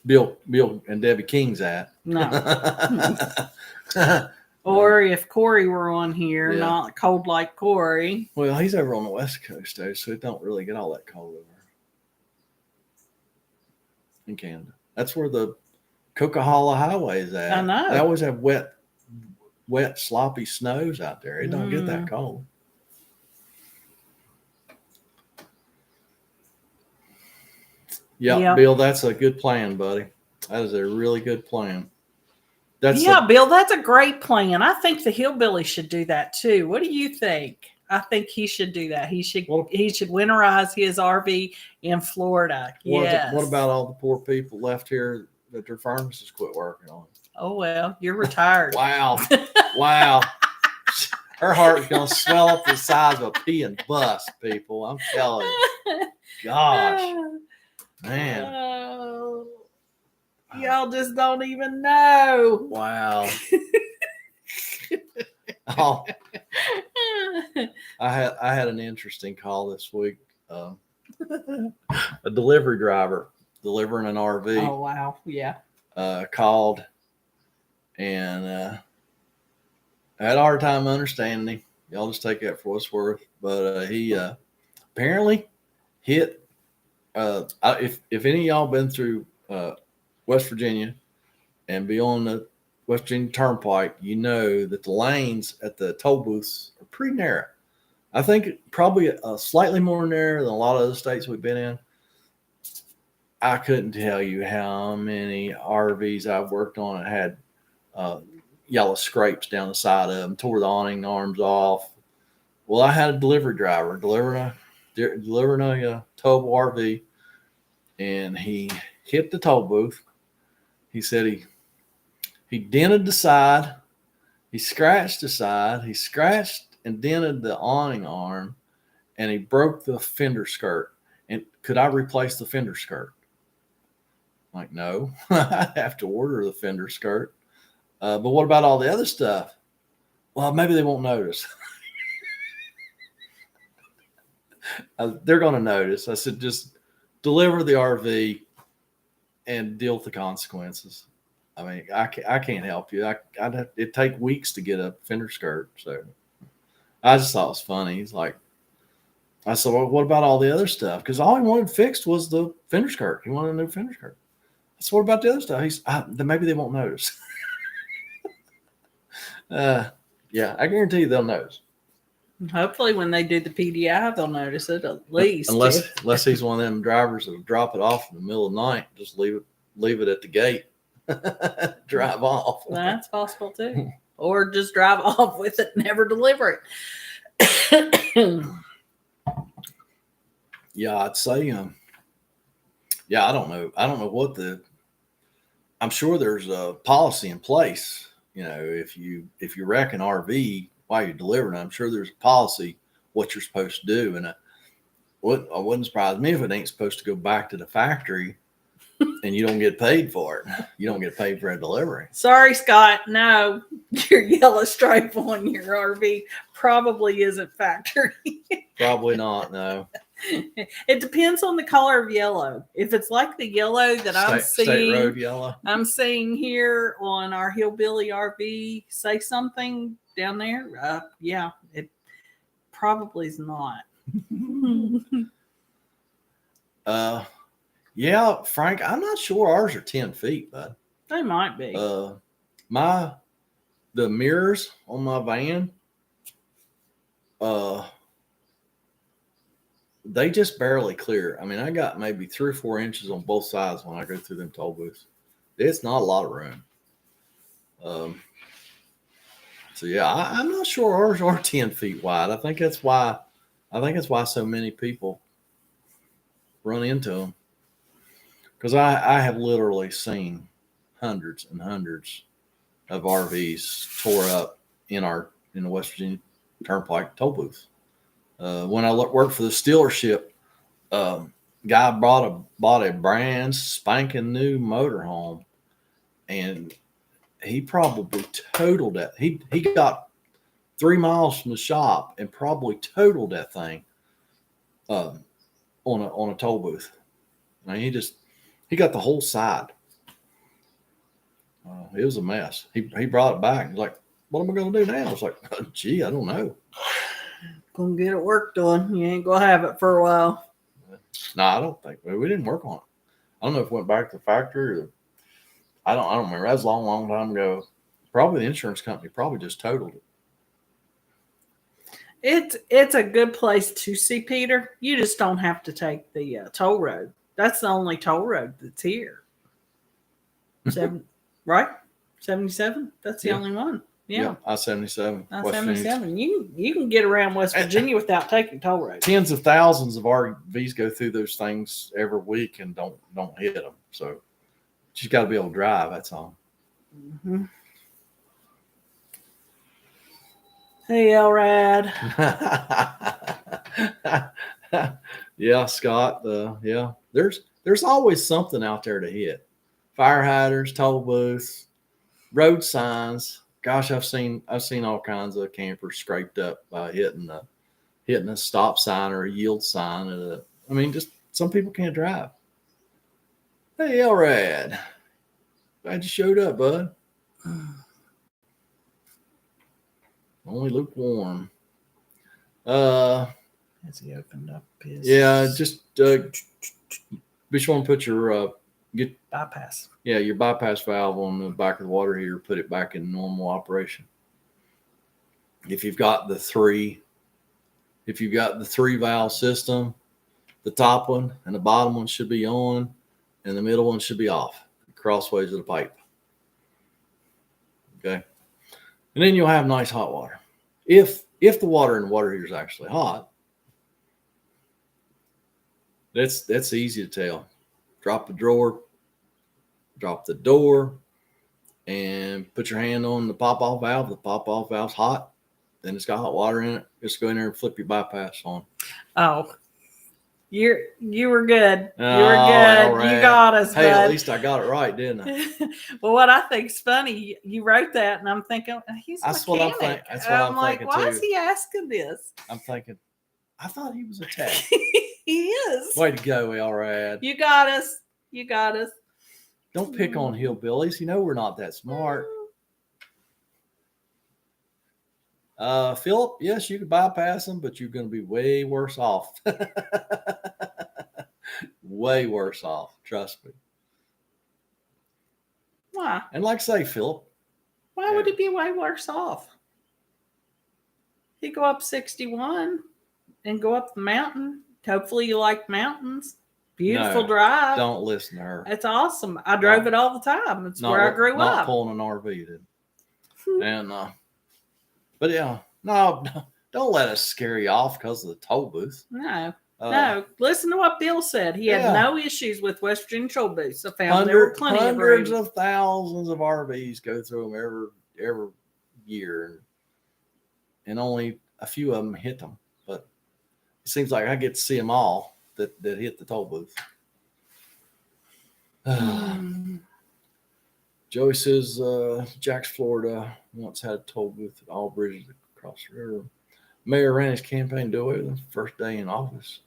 Bill and Debbie King's at. No. Or if Corey were on here, not cold like Corey. Well, he's over on the West Coast, though, so it don't really get all that cold over in Canada. That's where the Coquihalla Highway is at. I know. They always have wet wet, sloppy snows out there. It don't get that cold. Yep. Bill, that's a good plan, buddy. That is a really good plan. Bill, that's a great plan. I think the Hillbilly should do that too. What do you think? I think he should do that. He should winterize his RV in Florida. Yes. What about all the poor people left here that their furnaces quit working on? Oh, well, you're retired. Wow. Wow. Her heart's going to swell up the size of a pea and bust, people. I'm telling you. Gosh. Man. Oh, y'all just don't even know. Wow. Oh, I had an interesting call this week. A delivery driver delivering an RV. Oh, wow. Yeah. Called and I had a hard time understanding him. Y'all just take that for what it's worth. But he apparently hit. If any of y'all been through West Virginia and be on the West Virginia Turnpike, you know that the lanes at the toll booths are pretty narrow. I think probably slightly more narrow than a lot of other states we've been in. I couldn't tell you how many RVs I've worked on that had yellow scrapes down the side of them, tore the awning arms off. Well, I had a delivery driver delivering a towable RV, and he hit the toll booth. He said he dented the side, he scratched the side, he scratched and dented the awning arm, and he broke the fender skirt. And could I replace the fender skirt? I'm like, no, I have to order the fender skirt. But what about all the other stuff? Well, maybe they won't notice. They're going to notice. I said, just deliver the RV and deal with the consequences. I mean, I can't help you. It'd take weeks to get a fender skirt. So I just thought it was funny. He's like, I said, well, what about all the other stuff? Because all he wanted fixed was the fender skirt. He wanted a new fender skirt. I said, what about the other stuff? He's, then maybe they won't notice. Yeah, I guarantee you they'll notice. Hopefully when they do the PDI, they'll notice it at least. Unless he's one of them drivers that'll drop it off in the middle of the night, just leave it at the gate, drive off. That's possible too. Or just drive off with it, never deliver it. Yeah, I'd say, yeah, I don't know what I'm sure there's a policy in place. You know, if you wreck an RV while you're delivering, I'm sure there's a policy what you're supposed to do. And it wouldn't surprise me if it ain't supposed to go back to the factory and you don't get paid for it. You don't get paid for a delivery. Sorry, Scott. No, your yellow stripe on your RV probably isn't factory. Probably not, no. It depends on the color of yellow. If it's like the yellow that I'm seeing, State Road yellow. I'm seeing here on our Hillbilly RV, say something down there. Yeah, it probably is not. Yeah, Frank, I'm not sure ours are 10 feet, bud. They might be. The mirrors on my van, they just barely clear. I mean, I got maybe 3 or 4 inches on both sides when I go through them toll booths. It's not a lot of room. So yeah, I'm not sure ours are 10 feet wide. I think that's why so many people run into them. Because I have literally seen hundreds and hundreds of RVs tore up in the West Virginia Turnpike toll booth. When I worked for the dealership, guy bought a brand spanking new motorhome, and he probably totaled that. He got 3 miles from the shop and probably totaled that thing on a toll booth. I mean, he got the whole side. It was a mess. He brought it back. He's like, what am I going to do now? I was like, gee, I don't know. Gonna get it worked on. You ain't gonna have it for a while. No, I don't think we didn't work on it. I don't know if it went back to the factory or I don't remember. That was a long time ago. Probably the insurance company probably just totaled it. It's a good place to see Peter. You just don't have to take the toll road. That's the only toll road that's here. Right? 77. That's the only one. Yeah. I-77. I-77. You can get around West Virginia without taking toll roads. Tens of thousands of RVs go through those things every week and don't hit them. So you just got to be able to drive. That's all. Mm-hmm. Hey, Elrad. Yeah, Scott. Yeah, there's always something out there to hit. Fire hydrants, toll booths, road signs. Gosh, I've seen all kinds of campers scraped up by hitting a stop sign or a yield sign. I mean, just some people can't drive. Hey, Elrad. Glad you showed up, bud. Only lukewarm. Has he opened up his? Yeah, just be sure and put your bypass. Yeah, your bypass valve on the back of the water heater. Put it back in normal operation. If you've got the three valve system, the top one and the bottom one should be on, and the middle one should be off. Crossways of the pipe. Okay. And then you'll have nice hot water. If the water in the water heater is actually hot, that's easy to tell. Drop the door, and put your hand on the pop-off valve. The pop-off valve's hot, then it's got hot water in it. Just go in there and flip your bypass on. Oh, you were good. You were good. Right. You got us, hey, bud. At least I got it right, didn't I? Well, what I think's funny, you wrote that, and I'm thinking he's a That's mechanic. what I'm thinking. That's what I'm like, thinking why too. is he asking this? I'm thinking, I thought he was a tech. He is. Way to go, Elrad. You got us. You got us. Don't pick on hillbillies. You know we're not that smart. Philip, yes, you could bypass them, but you're going to be way worse off. Way worse off. Trust me. Why? And like I say, Philip. Why would he be way worse off? He'd go up 61 and go up the mountain. Hopefully you like mountains. Beautiful drive. Don't listen to her. It's awesome. I drove it all the time. It's where I grew up. Not pulling an RV, dude. And but yeah, no, don't let us scare you off because of the toll booth. No. No, listen to what Bill said. He had no issues with West Virginia toll booths. I found there were plenty hundreds of thousands of RVs go through them every year, and only a few of them hit them. But it seems like I get to see them all that hit the toll booth. Joey says Jack's Florida once had a toll booth at all bridges across the river. Mayor ran his campaign doorway the first day in office.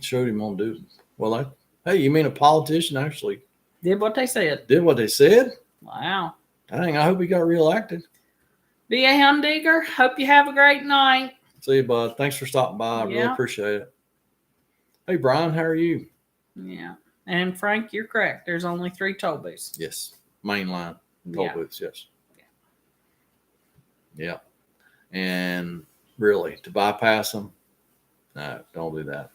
Showed him on duty. Well, hey, you mean a politician actually did what they said? Did what they said? Wow. Dang, I hope he got reelected. Be a Humdigger. Hope you have a great night. See you, bud. Thanks for stopping by. I really appreciate it. Hey, Brian, how are you? Yeah. And Frank, you're correct. There's only 3 toll booths. Yes. Mainline toll booths, yes. Yeah. And really, to bypass them, no, don't do that.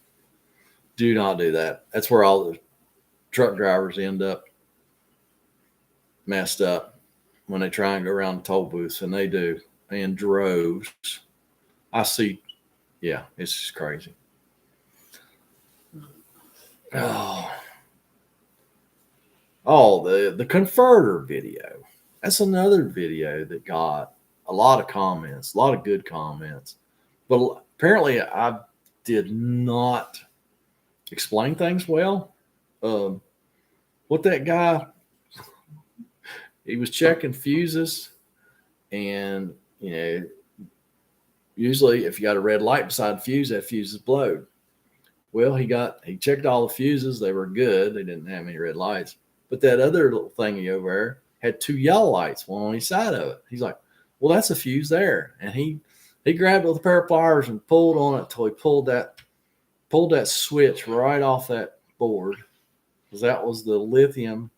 Do not do that. That's where all the truck drivers end up messed up when they try and go around the toll booths, and they do in droves. I see. Yeah, it's just crazy. The converter video. That's another video that got a lot of comments, a lot of good comments. But apparently I did not explain things well. What that guy, he was checking fuses, and usually if you got a red light beside the fuse, that fuse is blowed. Well, he checked all the fuses. They were good. They didn't have any red lights. But that other little thingy over there had 2 yellow lights, one on each side of it. He's like, well, that's a fuse there. And he grabbed it with a pair of pliers and pulled on it until he pulled that switch right off that board, because that was the lithium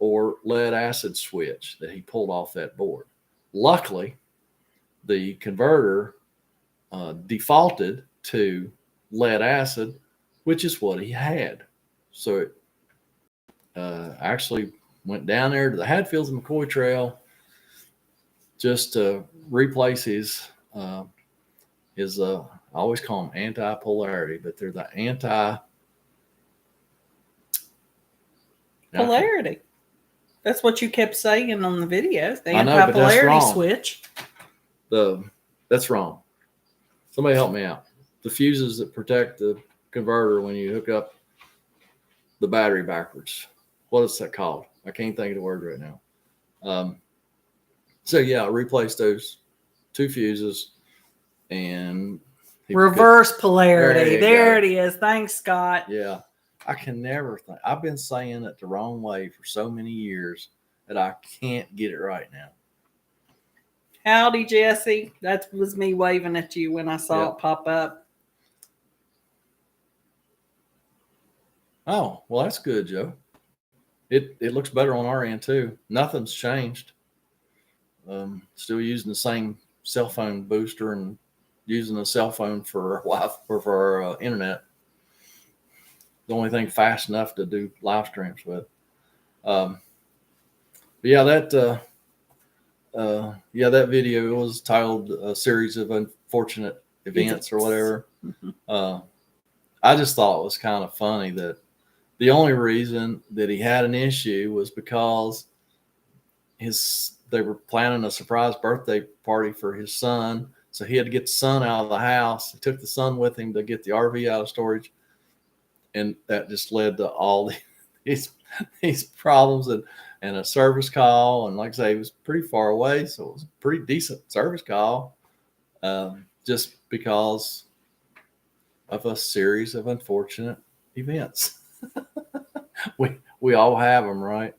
or lead acid switch that he pulled off that board. Luckily, the converter defaulted to lead acid, which is what he had. So it actually went down there to the Hatfields and McCoy Trail just to replace his I always call them anti-polarity, but they're the polarity. That's what you kept saying on the videos. The I know, but that's anti-polarity wrong. switch. That's wrong. Somebody help me out. The fuses that protect the converter when you hook up the battery backwards. What is that called? I can't think of the word right now. So yeah, I replaced those 2 fuses and Reverse polarity. There go. it is. Thanks, Scott. Yeah. I can never think. I've been saying it the wrong way for so many years that I can't get it right now. Howdy, Jesse. That was me waving at you when I saw it pop up. Oh, well, that's good, Joe. It looks better on our end too. Nothing's changed. Still using the same cell phone booster and using a cell phone for Wi-Fi or for our internet. The only thing fast enough to do live streams with. But yeah, that video was titled "A Series of Unfortunate Events" or whatever. I just thought it was kind of funny that the only reason that he had an issue was because they were planning a surprise birthday party for his son. So he had to get the son out of the house. He took the son with him to get the RV out of storage. And that just led to all these problems and a service call. And like I say, it was pretty far away. So it was a pretty decent service call just because of a series of unfortunate events. We all have them, right?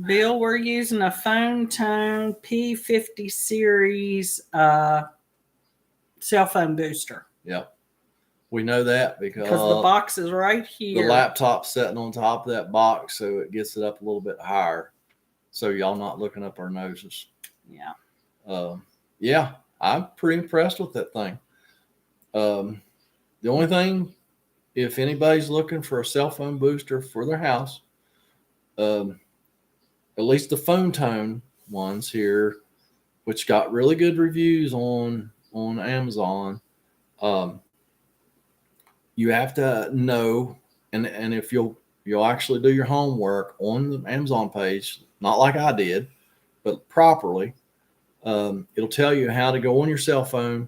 Bill, we're using a Phone Tone P50 series cell phone booster. Yep. We know that because the box is right here. The laptop's sitting on top of that box, so it gets it up a little bit higher. So y'all not looking up our noses. Yeah. Yeah, I'm pretty impressed with that thing. The only thing, if anybody's looking for a cell phone booster for their house, at least the Phone Tone ones here, which got really good reviews on Amazon, you have to know, and if you'll actually do your homework on the Amazon page, not like I did, but properly, it'll tell you how to go on your cell phone,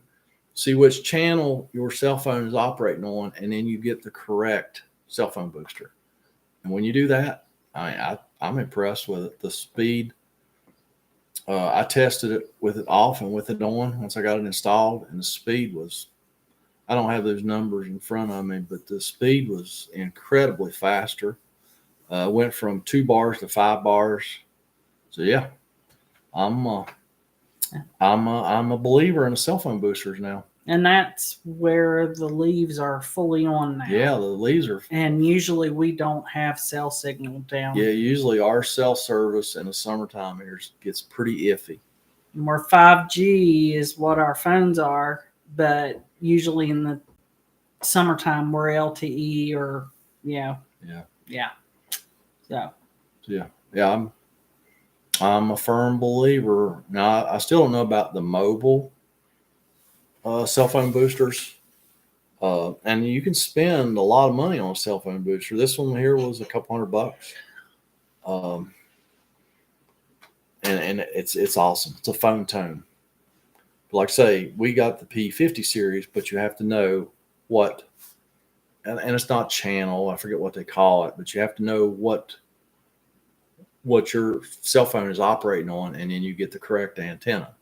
see which channel your cell phone is operating on, and then you get the correct cell phone booster. And when you do that, I'm impressed with it. The speed. I tested it with it off and with it on once I got it installed, and the speed was, I don't have those numbers in front of me, but the speed was incredibly faster. Went from 2 bars to 5 bars. So yeah, I'm a believer in the cell phone boosters now. And that's where the leaves are fully on now. Yeah, the leaves are. And usually we don't have cell signal down. Yeah, usually our cell service in the summertime here gets pretty iffy. And where 5G is what our phones are, but usually in the summertime we're LTE or yeah. So yeah, I'm a firm believer. Now I still don't know about the mobile cell phone boosters, and you can spend a lot of money on a cell phone booster. This one here was a couple $100, and it's awesome. It's a Phone Tone. Like I say, we got the P50 series, but you have to know what, and it's not channel, I forget what they call it, but you have to know what your cell phone is operating on, and then you get the correct antenna,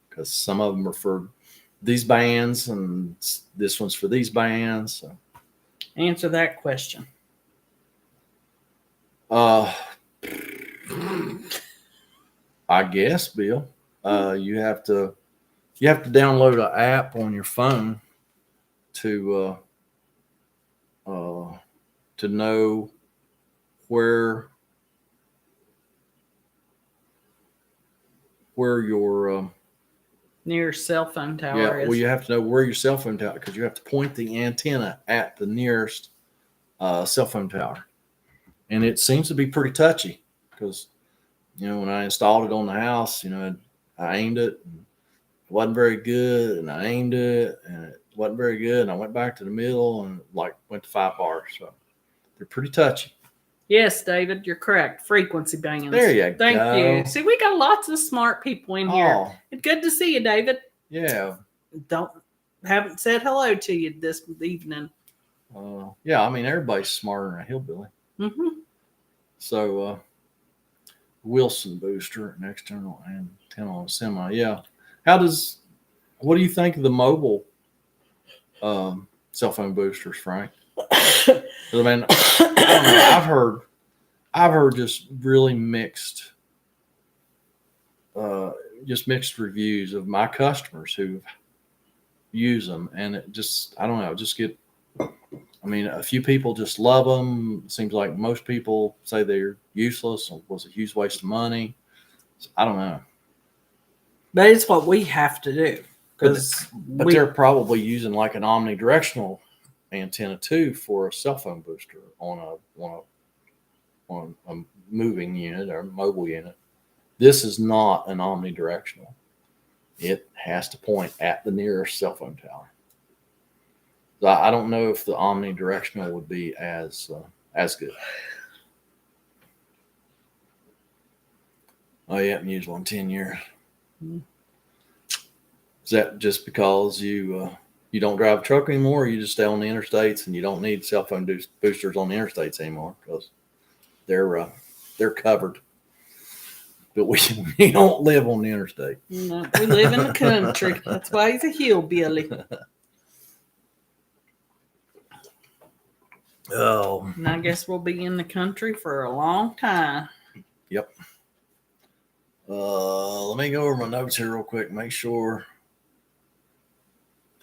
because some of them are for these bands and this one's for these bands. So. Answer that question. I guess, Bill, you have to download an app on your phone to know where where your Near cell phone tower yeah, is. well, you have to know where your cell phone tower, because you have to point the antenna at the nearest cell phone tower, and it seems to be pretty touchy because when I installed it on the house, I aimed it, and it wasn't very good, and I aimed it, and it wasn't very good, and I went back to the middle and went to 5 bars, so they're pretty touchy. Yes, David, you're correct. Frequency bands. There you Thank go. you. See, we got lots of smart people in here. Oh, It's good to see you, David. yeah. Haven't said hello to you this evening. Yeah, I mean, everybody's smarter than a hillbilly. Mm-hmm. So, Wilson booster, an external antenna on a semi. Yeah. What do you think of the mobile cell phone boosters, Frank? I mean, I don't know. I've heard just really mixed reviews of my customers who use them, and it just, I don't know, I mean, a few people just love them. It seems like most people say they're useless or was a huge waste of money. So, I don't know. But it's what we have to do. But they're probably using like an omnidirectional antenna too for a cell phone booster on a moving unit or mobile unit. This is not an omnidirectional. It has to point at the nearest cell phone tower. I don't know if the omnidirectional would be as good. Oh, you haven't used one in 10 years. Mm-hmm. Is that just because you don't drive a truck anymore, or you just stay on the interstates and you don't need cell phone boosters on the interstates anymore because they're covered? But we don't live on the interstate. No, we live in the country. That's why he's a hillbilly. Oh. And I guess we'll be in the country for a long time. Yep. Let me go over my notes here real quick. Make sure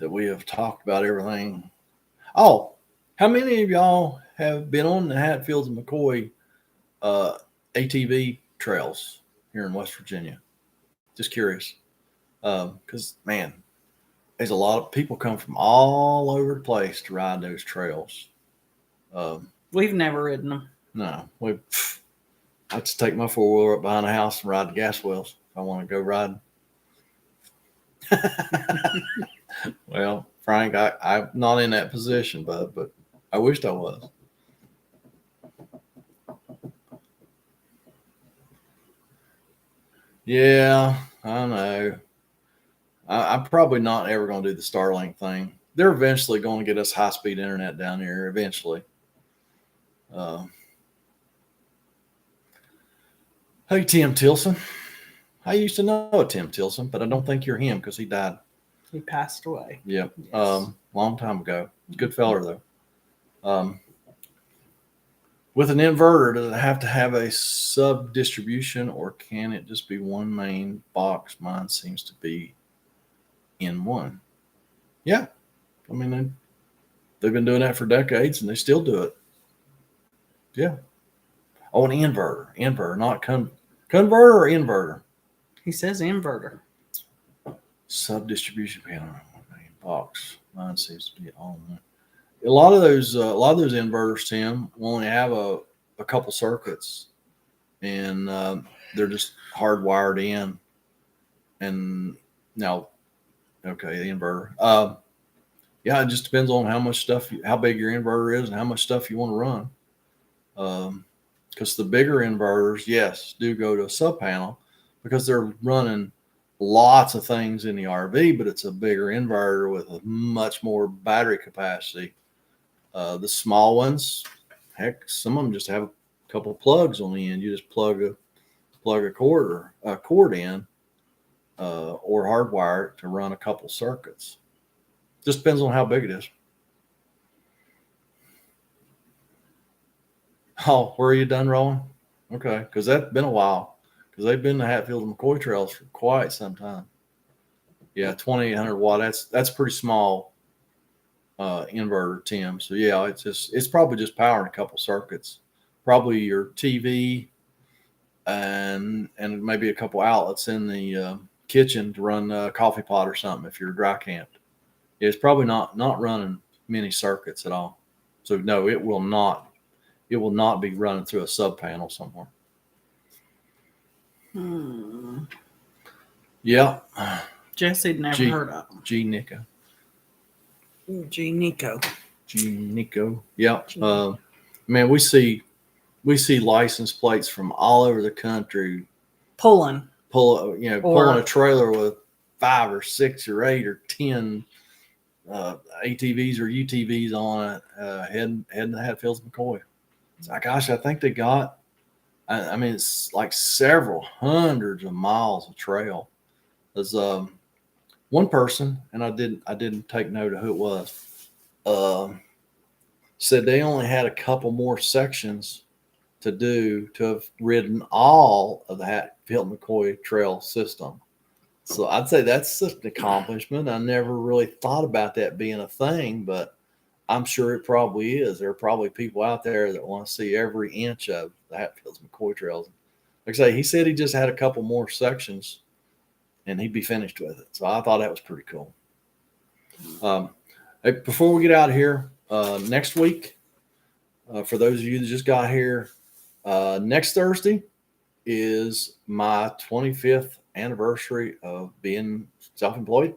that we have talked about everything. Oh, how many of y'all have been on the Hatfields and McCoy ATV trails here in West Virginia? Just curious. Because, man, there's a lot of people come from all over the place to ride those trails. We've never ridden them. No. I just take my 4-wheeler up behind the house and ride the gas wells if I want to go riding. Well, Frank, I'm not in that position, but I wished I was. Yeah, I know. I'm probably not ever going to do the Starlink thing. They're eventually going to get us high-speed internet down here, eventually. Hey, Tim Tilson. I used to know a Tim Tilson, but I don't think you're him because he died. He passed away. Yep. Yes. Long time ago. Good feller, though. With an inverter, does it have to have a sub-distribution, or can it just be one main box? Mine seems to be in one. Yeah. I mean, they've been doing that for decades, and they still do it. Yeah. Oh, an inverter. Inverter, not converter or inverter? He says inverter. Sub-distribution panel, main box. Mine seems to be on. A lot of those inverters, Tim, will only have a couple circuits, and they're just hardwired in. And now, okay, the inverter. Yeah, it just depends on how much stuff, how big your inverter is, and how much stuff you want to run. Because the bigger inverters, yes, do go to a sub panel because they're running lots of things in the RV, but it's a bigger inverter with a much more battery capacity. The small ones, heck, some of them just have a couple of plugs on the end. You just plug a cord in, or hardwire it to run a couple circuits. Just depends on how big it is. Oh, where are you done rolling? Okay, because that's been a while. Because they've been to Hatfield and McCoy trails for quite some time. Yeah, 2800 watt. That's pretty small inverter, Tim. So yeah, it's probably just powering a couple circuits. Probably your TV, and maybe a couple outlets in the kitchen to run a coffee pot or something if you're dry camped. It's probably not running many circuits at all. So no, it will not be running through a sub panel somewhere. Yeah. Jesse never heard of them. G Nico. G Nico. Yeah. Man, we see license plates from all over the country pulling a trailer with 5 or 6 or 8 or 10 ATVs or UTVs on it, heading to Hatfields McCoy. It's like, gosh, I think they got, I mean, it's like several hundreds of miles of trail. There's one person, and I didn't take note of who it was, said they only had a couple more sections to do to have ridden all of the Hatfield McCoy trail system. So I'd say that's an accomplishment. I never really thought about that being a thing, but I'm sure it probably is. There are probably people out there that want to see every inch of the Hatfields McCoy trails. Like I say, he said he just had a couple more sections and he'd be finished with it. So I thought that was pretty cool. Hey, before we get out of here, next week, for those of you that just got here, next Thursday is my 25th anniversary of being self-employed,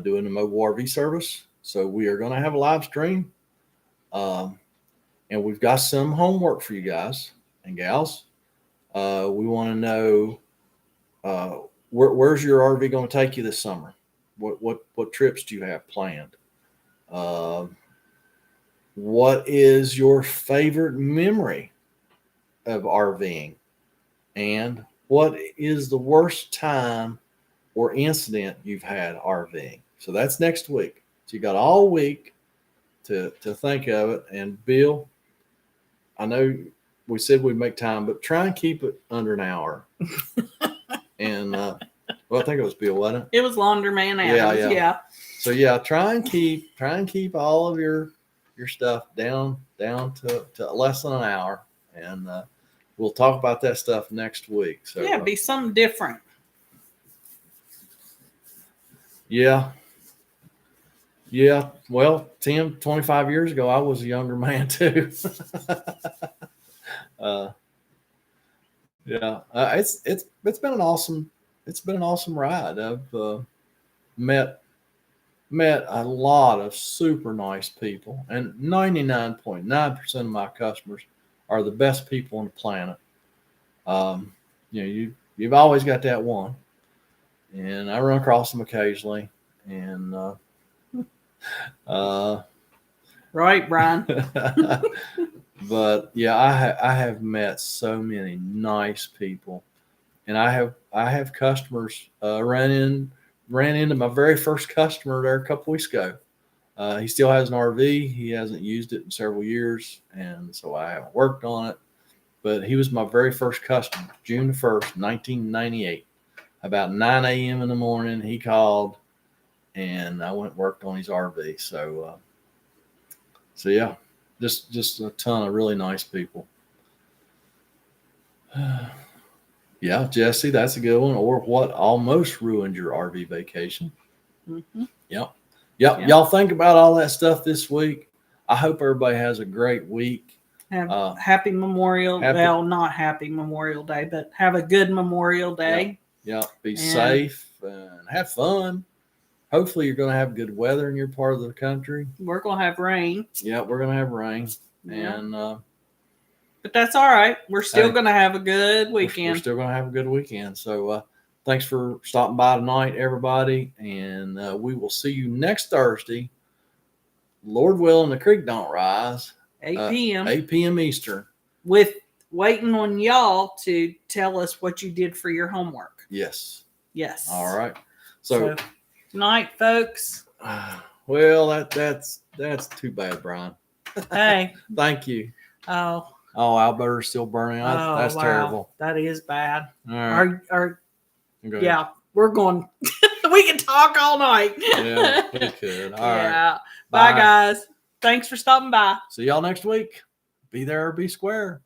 doing the mobile RV service. So we are going to have a live stream, and we've got some homework for you guys and gals. We want to know where's your RV going to take you this summer? What trips do you have planned? What is your favorite memory of RVing? And what is the worst time or incident you've had RVing? So that's next week. So you got all week to think of it. And Bill, I know we said we'd make time, but try and keep it under an hour. And well, I think it was Bill, wasn't it? It was Laundryman Adams. Yeah. So yeah, try and keep all of your stuff down to less than an hour, and we'll talk about that stuff next week. So yeah, be something different. Yeah. Well, 25 years ago, I was a younger man too. It's been an awesome ride. I've met a lot of super nice people, and 99.9% of my customers are the best people on the planet. You've always got that one, and I run across them occasionally, and right, Brian. But yeah, I have met so many nice people, and I have customers. Ran into my very first customer there a couple weeks ago. He still has an RV. He hasn't used it in several years, and so I haven't worked on it. But he was my very first customer, June the 1st, 1998. About 9 a.m. in the morning, he called, and I went and worked on his RV. So yeah, just a ton of really nice people. Yeah, Jesse, that's a good one. Or what almost ruined your RV vacation? Mm-hmm. Yep. Y'all think about all that stuff this week. I hope everybody has a great week. Have happy Memorial. Well, not happy Memorial Day, but have a good Memorial Day. Yeah. Be safe and have fun. Hopefully, you're going to have good weather in your part of the country. We're going to have rain. Yeah, we're going to have rain. Yeah. And but that's all right. We're still going to have a good weekend. We're still going to have a good weekend. So thanks for stopping by tonight, everybody. And we will see you next Thursday. Lord willing, the creek don't rise. 8 p.m. 8 p.m. Eastern. With waiting on y'all to tell us what you did for your homework. Yes. All right. So night, folks. Well, that's too bad, Brian. Hey. Thank you. Oh, Alberta's still burning. That's wow. Terrible. That is bad. All right. Yeah, we're going. We can talk all night. Yeah, we could. All right. Bye, guys. Thanks for stopping by. See y'all next week. Be there or be square.